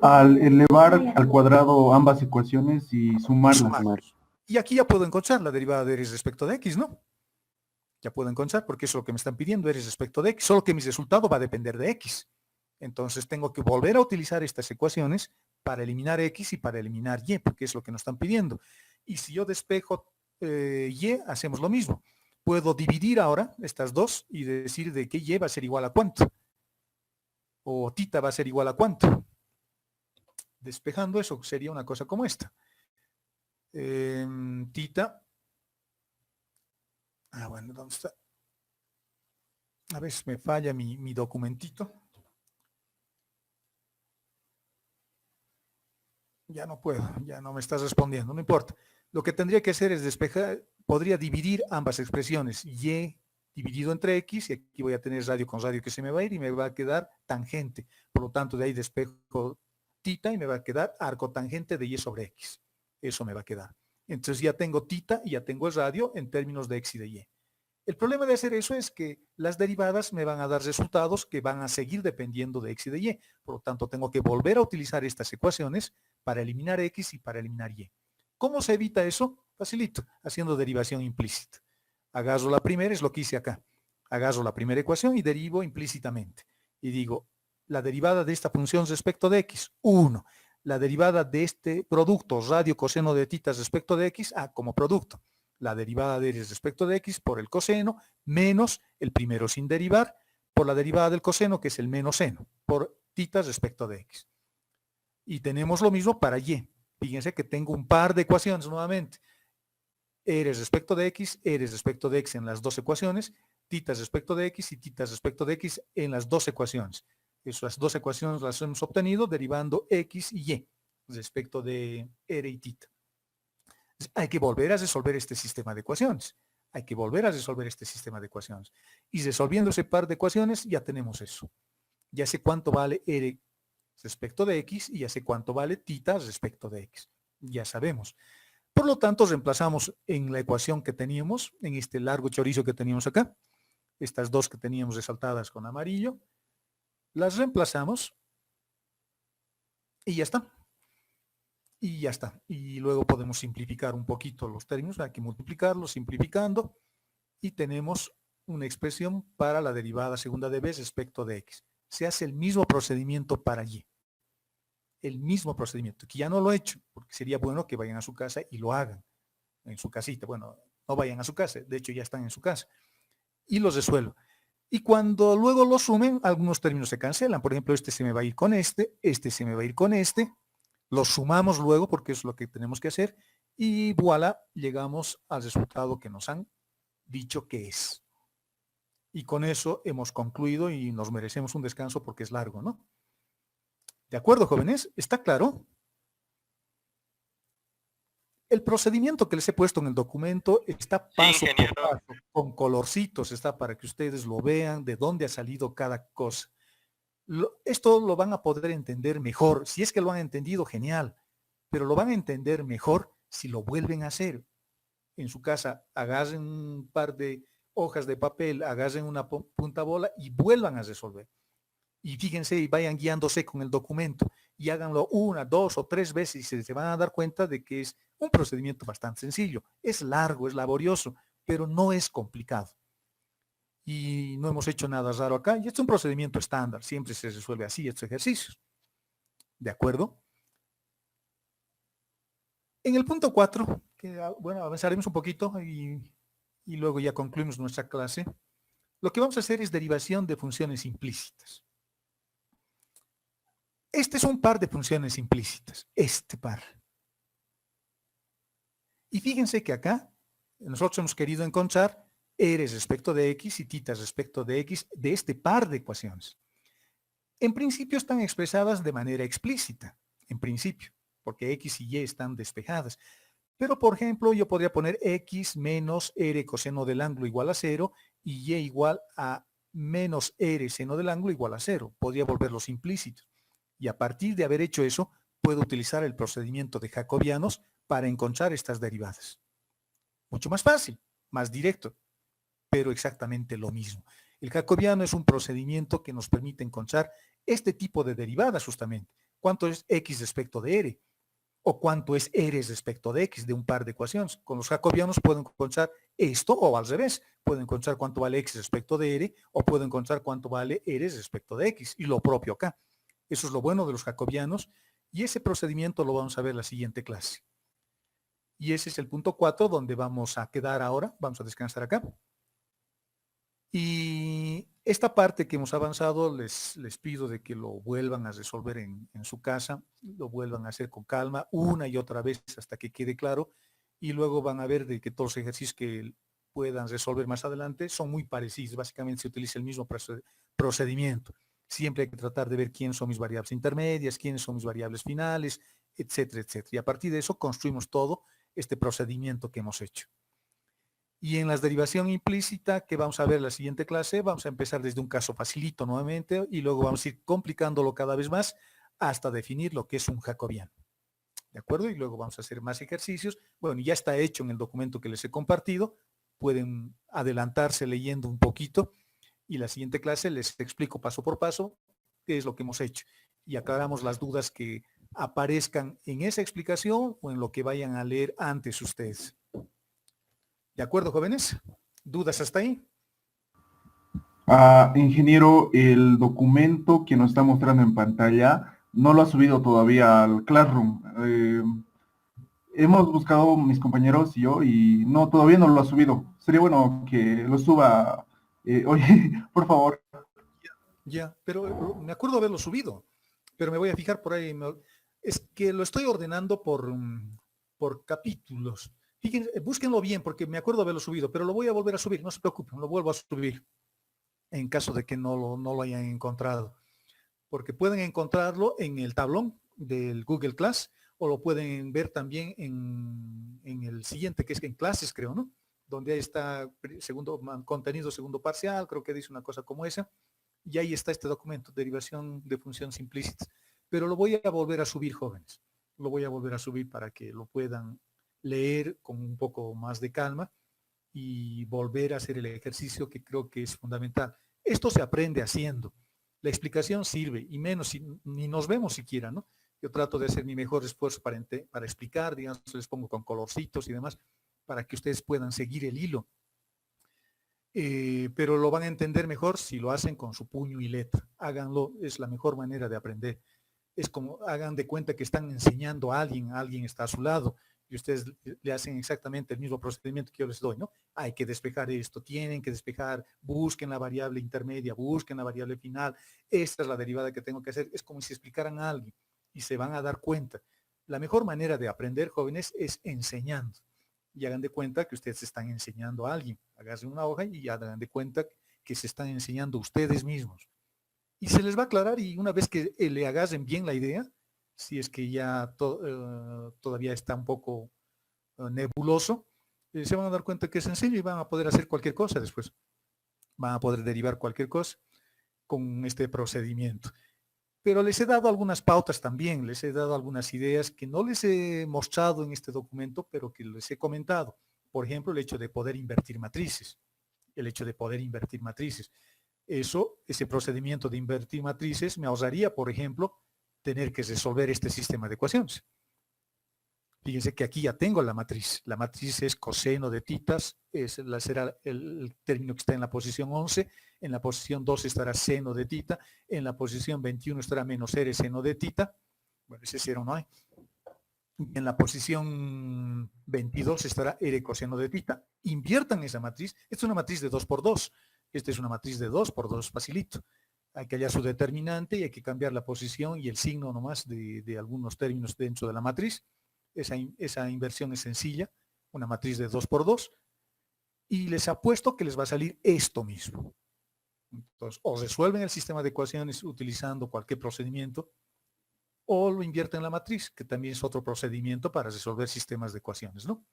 Al elevar al cuadrado ambas ecuaciones y sumarlas. Y aquí ya puedo encontrar la derivada de r respecto de x, ¿no? Ya puedo encontrar, porque eso es lo que me están pidiendo, r respecto de x, solo que mi resultado va a depender de x. Entonces tengo que volver a utilizar estas ecuaciones para eliminar x y para eliminar y, porque es lo que nos están pidiendo. Y si yo despejo y, hacemos lo mismo. Puedo dividir ahora estas dos y decir de que y va a ser igual a cuánto. O θ va a ser igual a cuánto. Despejando eso sería una cosa como esta. Θ. Bueno, ¿dónde está? A ver, me falla mi documentito. Ya no puedo, ya no me estás respondiendo, no importa. Lo que tendría que hacer es despejar, podría dividir ambas expresiones, y dividido entre x, y aquí voy a tener radio con radio que se me va a ir y me va a quedar tangente. Por lo tanto, de ahí despejo θ y me va a quedar arco tangente de y sobre x. Eso me va a quedar. Entonces ya tengo θ y ya tengo el radio en términos de x y de y. El problema de hacer eso es que las derivadas me van a dar resultados que van a seguir dependiendo de x y de y. Por lo tanto, tengo que volver a utilizar estas ecuaciones para eliminar x y para eliminar y. ¿Cómo se evita eso? Facilito, haciendo derivación implícita. Agarro la primera, es lo que hice acá. Agarro la primera ecuación y derivo implícitamente. Y digo, la derivada de esta función respecto de x, 1. la derivada de este producto, radio coseno de tita respecto de x, como producto. La derivada de respecto de x por el coseno, menos el primero sin derivar, por la derivada del coseno, que es el menos seno, por tita respecto de x. Y tenemos lo mismo para y. Fíjense que tengo un par de ecuaciones nuevamente. R respecto de x en las dos ecuaciones, tita respecto de x y tita respecto de x en las dos ecuaciones. Esas dos ecuaciones las hemos obtenido derivando x y y respecto de r y tita. Hay que volver a resolver este sistema de ecuaciones. Y resolviendo ese par de ecuaciones ya tenemos eso. Ya sé cuánto vale r respecto de x y ya sé cuánto vale tita respecto de x. Ya sabemos. Por lo tanto, reemplazamos en la ecuación que teníamos, en este largo chorizo que teníamos acá, estas dos que teníamos resaltadas con amarillo, las reemplazamos y ya está. Y luego podemos simplificar un poquito los términos, hay que multiplicarlos simplificando y tenemos una expresión para la derivada segunda de b respecto de x. Se hace el mismo procedimiento para y. El mismo procedimiento, que ya no lo he hecho, porque sería bueno que vayan a su casa y lo hagan en su casita. Bueno, no vayan a su casa, de hecho ya están en su casa. Y los resuelvo. Y cuando luego lo sumen, algunos términos se cancelan. Por ejemplo, este se me va a ir con este se me va a ir con este. Los sumamos luego porque es lo que tenemos que hacer. Y voilà, llegamos al resultado que nos han dicho que es. Y con eso hemos concluido y nos merecemos un descanso porque es largo, ¿no? ¿De acuerdo, jóvenes? ¿Está claro? El procedimiento que les he puesto en el documento está paso por paso, con colorcitos, está para que ustedes lo vean, de dónde ha salido cada cosa. Esto lo van a poder entender mejor. Si es que lo han entendido, genial. Pero lo van a entender mejor si lo vuelven a hacer. En su casa, agarren un par de hojas de papel, agarren una punta bola y vuelvan a resolver. Y fíjense y vayan guiándose con el documento y háganlo 1, 2 o 3 veces y se van a dar cuenta de que es un procedimiento bastante sencillo. Es largo, es laborioso, pero no es complicado. Y no hemos hecho nada raro acá. Y este es un procedimiento estándar. Siempre se resuelve así estos ejercicios. ¿De acuerdo? En el punto 4, que bueno, avanzaremos un poquito y luego ya concluimos nuestra clase. Lo que vamos a hacer es derivación de funciones implícitas. Este es un par de funciones implícitas, este par. Y fíjense que acá nosotros hemos querido encontrar r respecto de x y tita respecto de x de este par de ecuaciones. En principio están expresadas de manera explícita, en principio, porque x y y están despejadas. Pero, por ejemplo, yo podría poner x menos r coseno del ángulo igual a 0 y y igual a menos r seno del ángulo igual a 0. Podría volverlos implícitos. Y a partir de haber hecho eso, puedo utilizar el procedimiento de jacobianos para encontrar estas derivadas. Mucho más fácil, más directo, pero exactamente lo mismo. El jacobiano es un procedimiento que nos permite encontrar este tipo de derivadas justamente. ¿Cuánto es x respecto de r? ¿O cuánto es r respecto de x de un par de ecuaciones? Con los jacobianos puedo encontrar esto o al revés. Puedo encontrar cuánto vale x respecto de r o puedo encontrar cuánto vale r respecto de x. Y lo propio acá. Eso es lo bueno de los jacobianos y ese procedimiento lo vamos a ver en la siguiente clase. Y ese es el punto 4 donde vamos a quedar ahora. Vamos a descansar acá. Y esta parte que hemos avanzado les pido de que lo vuelvan a resolver en su casa, lo vuelvan a hacer con calma una y otra vez hasta que quede claro y luego van a ver de que todos los ejercicios que puedan resolver más adelante son muy parecidos. Básicamente se utiliza el mismo procedimiento. Siempre hay que tratar de ver quiénes son mis variables intermedias, quiénes son mis variables finales, etcétera, etcétera. Y a partir de eso construimos todo este procedimiento que hemos hecho. Y en la derivación implícita que vamos a ver en la siguiente clase, vamos a empezar desde un caso facilito nuevamente y luego vamos a ir complicándolo cada vez más hasta definir lo que es un jacobiano. ¿De acuerdo? Y luego vamos a hacer más ejercicios. Bueno, ya está hecho en el documento que les he compartido. Pueden adelantarse leyendo un poquito. Y la siguiente clase les explico paso por paso qué es lo que hemos hecho. Y aclaramos las dudas que aparezcan en esa explicación o en lo que vayan a leer antes ustedes. ¿De acuerdo, jóvenes? ¿Dudas hasta ahí? Ingeniero, el documento que nos está mostrando en pantalla no lo ha subido todavía al Classroom. Hemos buscado mis compañeros y yo y no, todavía no lo ha subido. Sería bueno que lo suba. Oye, por favor. Ya, pero me acuerdo haberlo subido, pero me voy a fijar por ahí. Es que lo estoy ordenando por capítulos. Fíjense, búsquenlo bien porque me acuerdo haberlo subido, pero lo voy a volver a subir, no se preocupen, lo vuelvo a subir en caso de que no lo hayan encontrado. Porque pueden encontrarlo en el tablón del Google Class o lo pueden ver también en el siguiente, que es en clases, creo, ¿no? Donde ahí está contenido segundo parcial, creo que dice una cosa como esa. Y ahí está este documento, derivación de funciones implícitas. Pero lo voy a volver a subir, jóvenes. Lo voy a volver a subir para que lo puedan leer con un poco más de calma y volver a hacer el ejercicio que creo que es fundamental. Esto se aprende haciendo. La explicación sirve, y menos si ni nos vemos siquiera, ¿no? Yo trato de hacer mi mejor esfuerzo para explicar, digamos, les pongo con colorcitos y demás, para que ustedes puedan seguir el hilo. Pero lo van a entender mejor si lo hacen con su puño y letra. Háganlo, es la mejor manera de aprender. Es como hagan de cuenta que están enseñando a alguien está a su lado y ustedes le hacen exactamente el mismo procedimiento que yo les doy, ¿no? Hay que despejar esto, tienen que despejar, busquen la variable intermedia, busquen la variable final, esta es la derivada que tengo que hacer. Es como si explicaran a alguien y se van a dar cuenta. La mejor manera de aprender, jóvenes, es enseñando. Y hagan de cuenta que ustedes están enseñando a alguien. Háganse una hoja y hagan de cuenta que se están enseñando ustedes mismos. Y se les va a aclarar y una vez que le agarren bien la idea, si es que ya todavía está un poco nebuloso, se van a dar cuenta que es sencillo y van a poder hacer cualquier cosa después. Van a poder derivar cualquier cosa con este procedimiento. Pero les he dado algunas pautas también, les he dado algunas ideas que no les he mostrado en este documento, pero que les he comentado. Por ejemplo, el hecho de poder invertir matrices. El hecho de poder invertir matrices. Ese procedimiento de invertir matrices me ahorraría, por ejemplo, tener que resolver este sistema de ecuaciones. Fíjense que aquí ya tengo la matriz. La matriz es coseno de titas, será el término que está en la posición 11, en la posición 12 estará seno de tita, en la posición 21 estará menos r seno de tita. Bueno, ese cero no hay. En la posición 22 estará r coseno de tita. Inviertan esa matriz. Esta es una matriz de 2 por 2. Esta es una matriz de 2 por 2, facilito. Hay que hallar su determinante y hay que cambiar la posición y el signo nomás de algunos términos dentro de la matriz. Esa inversión es sencilla, una matriz de 2 por 2. Y les apuesto que les va a salir esto mismo. Entonces, o resuelven el sistema de ecuaciones utilizando cualquier procedimiento, o lo invierten en la matriz, que también es otro procedimiento para resolver sistemas de ecuaciones, ¿no?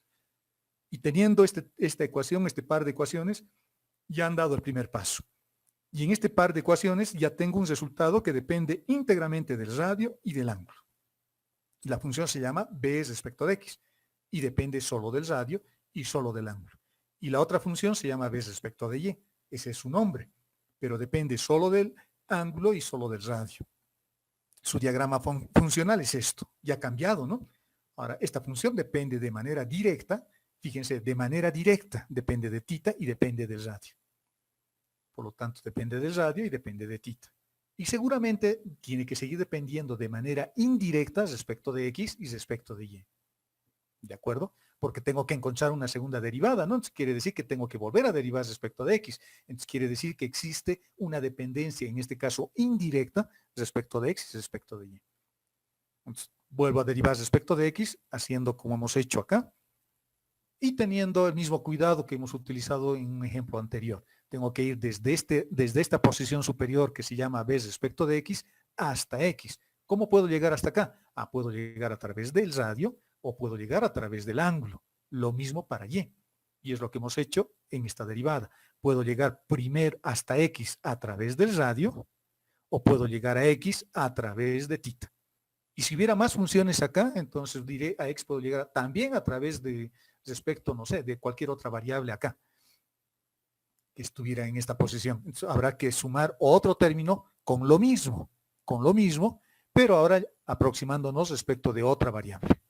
Y teniendo esta ecuación, este par de ecuaciones, ya han dado el primer paso. Y en este par de ecuaciones ya tengo un resultado que depende íntegramente del radio y del ángulo. La función se llama b respecto de x y depende solo del radio y solo del ángulo. Y la otra función se llama b respecto de y. Ese es su nombre, pero depende solo del ángulo y solo del radio. Su diagrama funcional es esto. Ya ha cambiado, ¿no? Ahora, esta función depende de manera directa. Fíjense, de manera directa depende de tita y depende del radio. Por lo tanto, depende del radio y depende de tita. Y seguramente tiene que seguir dependiendo de manera indirecta respecto de x y respecto de y. ¿De acuerdo? Porque tengo que encontrar una segunda derivada, ¿no? Entonces quiere decir que tengo que volver a derivar respecto de x. Entonces quiere decir que existe una dependencia, en este caso indirecta, respecto de x y respecto de y. Entonces vuelvo a derivar respecto de x, haciendo como hemos hecho acá, y teniendo el mismo cuidado que hemos utilizado en un ejemplo anterior. Tengo que ir desde esta posición superior que se llama b respecto de x hasta x. ¿Cómo puedo llegar hasta acá? Puedo llegar a través del radio o puedo llegar a través del ángulo. Lo mismo para y. Y es lo que hemos hecho en esta derivada. Puedo llegar primero hasta x a través del radio o puedo llegar a x a través de tita. Y si hubiera más funciones acá, entonces diré a x puedo llegar también a través de respecto, no sé, de cualquier otra variable acá que estuviera en esta posición. Entonces, habrá que sumar otro término con lo mismo, pero ahora aproximándonos respecto de otra variable,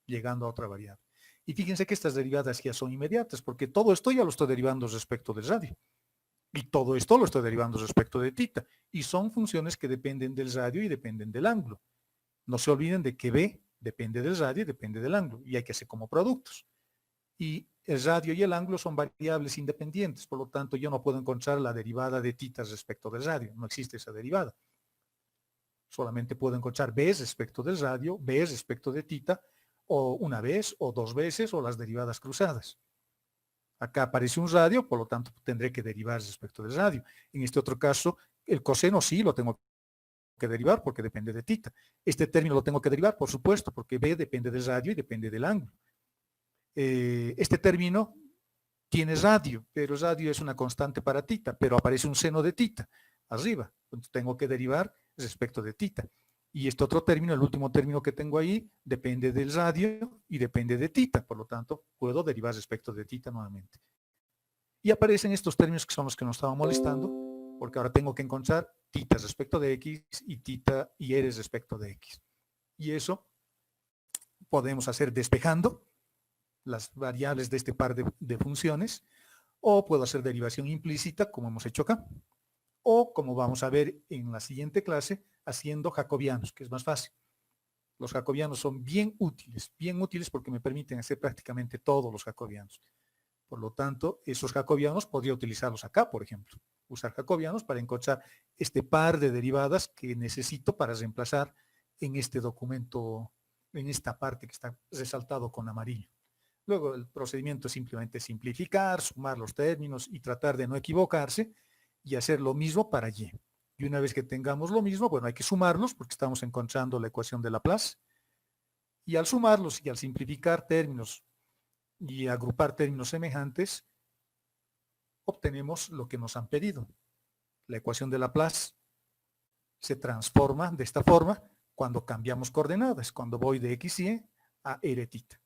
llegando a otra variable. Y fíjense que estas derivadas ya son inmediatas, porque todo esto ya lo estoy derivando respecto del radio. Y todo esto lo estoy derivando respecto de tita. Y son funciones que dependen del radio y dependen del ángulo. No se olviden de que B depende del radio y depende del ángulo, y hay que hacer como productos. Y el radio y el ángulo son variables independientes, por lo tanto yo no puedo encontrar la derivada de θ respecto del radio, no existe esa derivada. Solamente puedo encontrar B respecto del radio, B respecto de θ, o una vez, o dos veces, o las derivadas cruzadas. Acá aparece un radio, por lo tanto tendré que derivar respecto del radio. En este otro caso, el coseno sí lo tengo que derivar porque depende de θ. Este término lo tengo que derivar, por supuesto, porque B depende del radio y depende del ángulo. Este término tiene radio, pero radio es una constante para θ, pero aparece un seno de θ arriba. Entonces tengo que derivar respecto de θ. Y este otro término, el último término que tengo ahí, depende del radio y depende de θ. Por lo tanto, puedo derivar respecto de θ nuevamente. Y aparecen estos términos que son los que nos estaban molestando, porque ahora tengo que encontrar θ respecto de x y θ y r respecto de x. Y eso podemos hacer despejando las variables de este par de funciones, o puedo hacer derivación implícita, como hemos hecho acá, o como vamos a ver en la siguiente clase, haciendo jacobianos, que es más fácil. Los jacobianos son bien útiles porque me permiten hacer prácticamente todos los jacobianos. Por lo tanto, esos jacobianos podría utilizarlos acá, por ejemplo. Usar jacobianos para encontrar este par de derivadas que necesito para reemplazar en este documento, en esta parte que está resaltado con amarillo. Luego el procedimiento es simplemente simplificar, sumar los términos y tratar de no equivocarse y hacer lo mismo para y. Y una vez que tengamos lo mismo, bueno, hay que sumarlos porque estamos encontrando la ecuación de Laplace. Y al sumarlos y al simplificar términos y agrupar términos semejantes, obtenemos lo que nos han pedido. La ecuación de Laplace se transforma de esta forma cuando cambiamos coordenadas, cuando voy de x y y a r θ.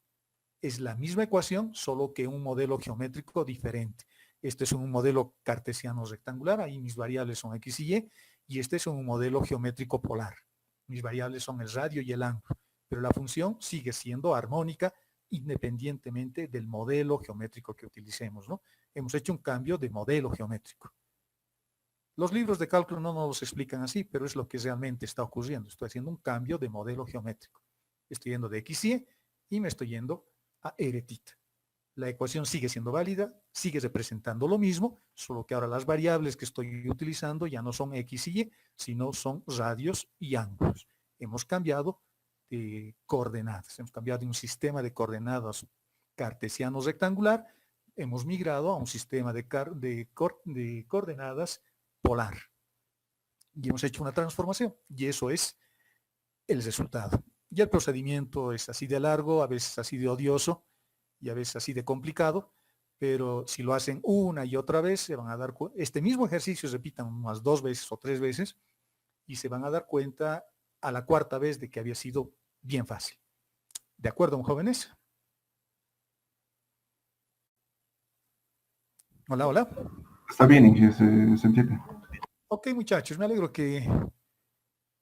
Es la misma ecuación, solo que un modelo geométrico diferente. Este es un modelo cartesiano rectangular, ahí mis variables son x y este es un modelo geométrico polar. Mis variables son el radio y el ángulo, pero la función sigue siendo armónica independientemente del modelo geométrico que utilicemos, ¿no? Hemos hecho un cambio de modelo geométrico. Los libros de cálculo no nos los explican así, pero es lo que realmente está ocurriendo. Estoy haciendo un cambio de modelo geométrico. Estoy yendo de x y me estoy yendo a r θ. La ecuación sigue siendo válida, sigue representando lo mismo, solo que ahora las variables que estoy utilizando ya no son x y, sino son radios y ángulos. Hemos cambiado de coordenadas, hemos cambiado de un sistema de coordenadas cartesiano rectangular, hemos migrado a un sistema de coordenadas polar. Y hemos hecho una transformación, y eso es el resultado. Y el procedimiento es así de largo, a veces así de odioso, y a veces así de complicado, pero si lo hacen una y otra vez, se van a dar cuenta, este mismo ejercicio repitan unas 2 veces o 3 veces, y se van a dar cuenta a la cuarta vez de que había sido bien fácil. ¿De acuerdo, jóvenes? Hola, hola. Está bien, Inge, se entiende. Ok, muchachos, me alegro que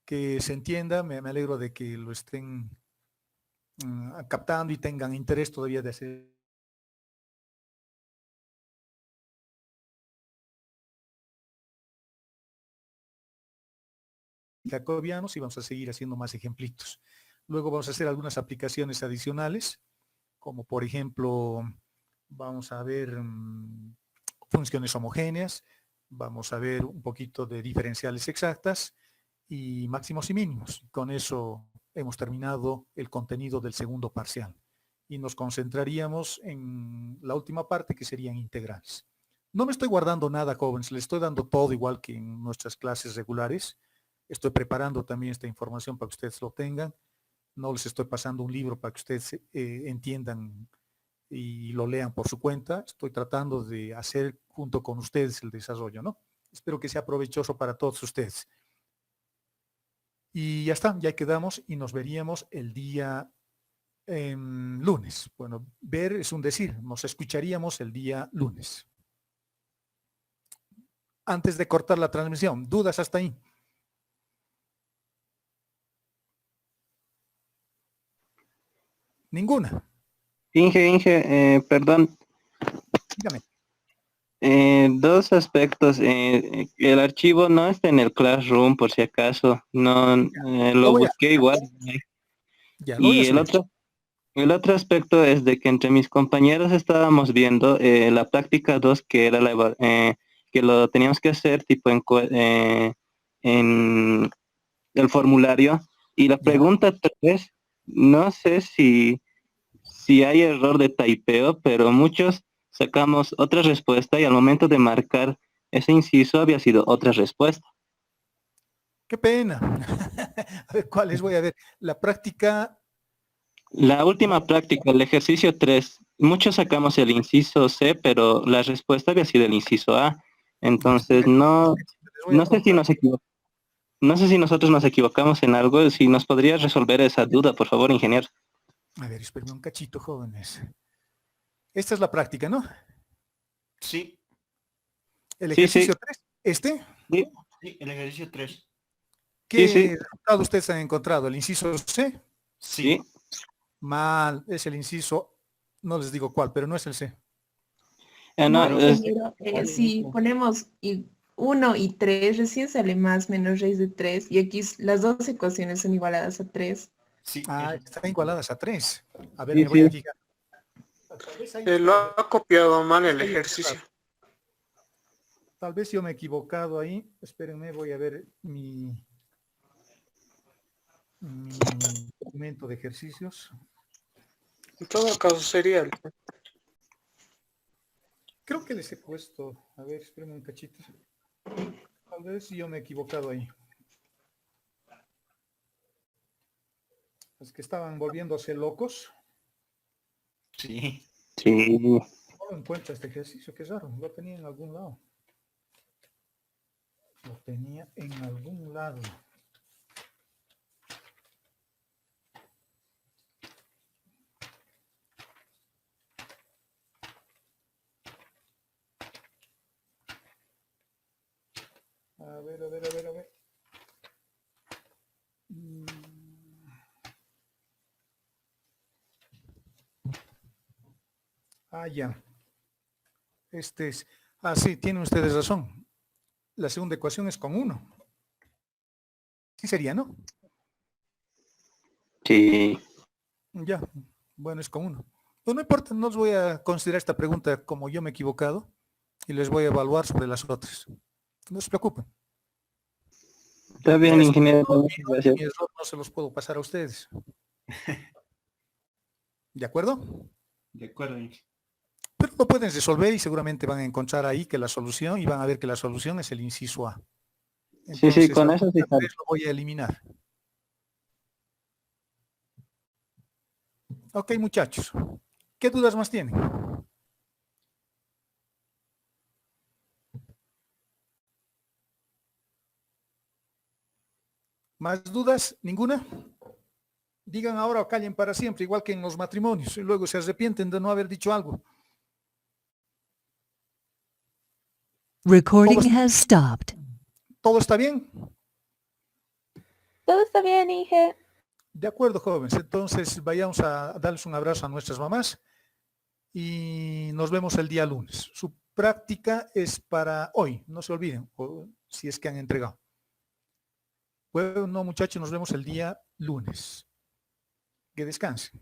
se entienda, me alegro de que lo estén captando y tengan interés todavía de hacer jacobianos y vamos a seguir haciendo más ejemplitos. Luego vamos a hacer algunas aplicaciones adicionales, como por ejemplo, vamos a ver funciones homogéneas, vamos a ver un poquito de diferenciales exactas y máximos y mínimos. Con eso hemos terminado el contenido del segundo parcial y nos concentraríamos en la última parte, que serían integrales. No me estoy guardando nada, jóvenes, les estoy dando todo igual que en nuestras clases regulares. Estoy preparando también esta información para que ustedes lo tengan. No les estoy pasando un libro para que ustedes entiendan y lo lean por su cuenta. Estoy tratando de hacer junto con ustedes el desarrollo, ¿no? Espero que sea provechoso para todos ustedes. Y ya está, ya quedamos y nos veríamos el día lunes. Bueno, ver es un decir, nos escucharíamos el día lunes. Antes de cortar la transmisión, ¿dudas hasta ahí? Ninguna. Inge, perdón. Dígame. Dos aspectos. El archivo no está en el Classroom, por si acaso. No, Lo lo voy a, busqué igual. ya, lo voy a Y subir. el otro aspecto es de que entre mis compañeros estábamos viendo la práctica 2 que era que lo teníamos que hacer tipo en el formulario. Y la Ya. pregunta 3 no sé si hay error de taipeo, pero muchos sacamos otra respuesta y al momento de marcar ese inciso había sido otra respuesta. Qué pena. A ver, ¿cuáles voy a ver? La práctica, La última práctica, el ejercicio 3 muchos sacamos el inciso C, pero la respuesta había sido el inciso A. ya, Entonces, les voy a no sé si contar. no sé si nosotros nos equivocamos en algo, si nos podría resolver esa duda, por favor, ingeniero. A ver, espérenme un cachito, jóvenes. Esta es la práctica, ¿no? Sí, El Sí, sí, ejercicio 3, este. sí, sí, el ejercicio 3. sí, sí, ¿Qué resultado ustedes han encontrado? ¿El inciso C? sí. Sí. Mal, es el inciso, no les digo cuál, pero no es el C. No, No, Pero ingeniero, ¿cuál si mismo? ponemos 1 y 3, recién sale más menos raíz de 3 y aquí las dos ecuaciones son igualadas a 3. Sí, Ah, eso. están igualadas a 3. A ver, sí, me voy a sí. fijar. Tal vez ahí Lo estoy. ha copiado mal el Estoy ejercicio. equivocado. Tal vez yo me he equivocado ahí. Espérenme, voy a ver mi documento de ejercicios. En todo caso sería el... Creo que les he puesto. A ver, espérenme un cachito. Tal vez yo me he equivocado ahí. Es que estaban volviéndose locos. Sí. Sí. No lo encuentro este ejercicio, qué raro. Lo tenía en algún lado. Lo tenía en algún lado. A ver, a ver, a ver, a ver. Ah, ya. Este es. Ah, sí, tienen ustedes razón. La segunda ecuación es con 1. Sí sería, ¿no? Sí. Ya. Bueno, es con 1. Pues no importa, no os voy a considerar esta pregunta como yo me he equivocado y les voy a evaluar sobre las otras. No se preocupen. Está bien, Ustedes, ingeniero. mi Gracias. error no se los puedo pasar a ustedes. ¿De acuerdo? De acuerdo, Inge. Pero lo pueden resolver y seguramente van a encontrar ahí que la solución y van a ver que la solución es el inciso A. Sí, sí, Entonces, con la eso sí pregunta sale. 3 lo voy a eliminar. Ok, muchachos. ¿Qué dudas más tienen? ¿Más dudas? ¿Ninguna? Digan ahora o callen para siempre, igual que en los matrimonios, y luego se arrepienten de no haber dicho algo. Recording has stopped. ¿Todo está bien? Todo está bien, Inge. De acuerdo, jóvenes. Entonces vayamos a darles un abrazo a nuestras mamás y nos vemos el día lunes. Su práctica es para hoy, no se olviden, o si es que han entregado. Bueno, no, muchachos, nos vemos el día lunes. Que descansen.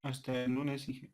Hasta el lunes, Inge.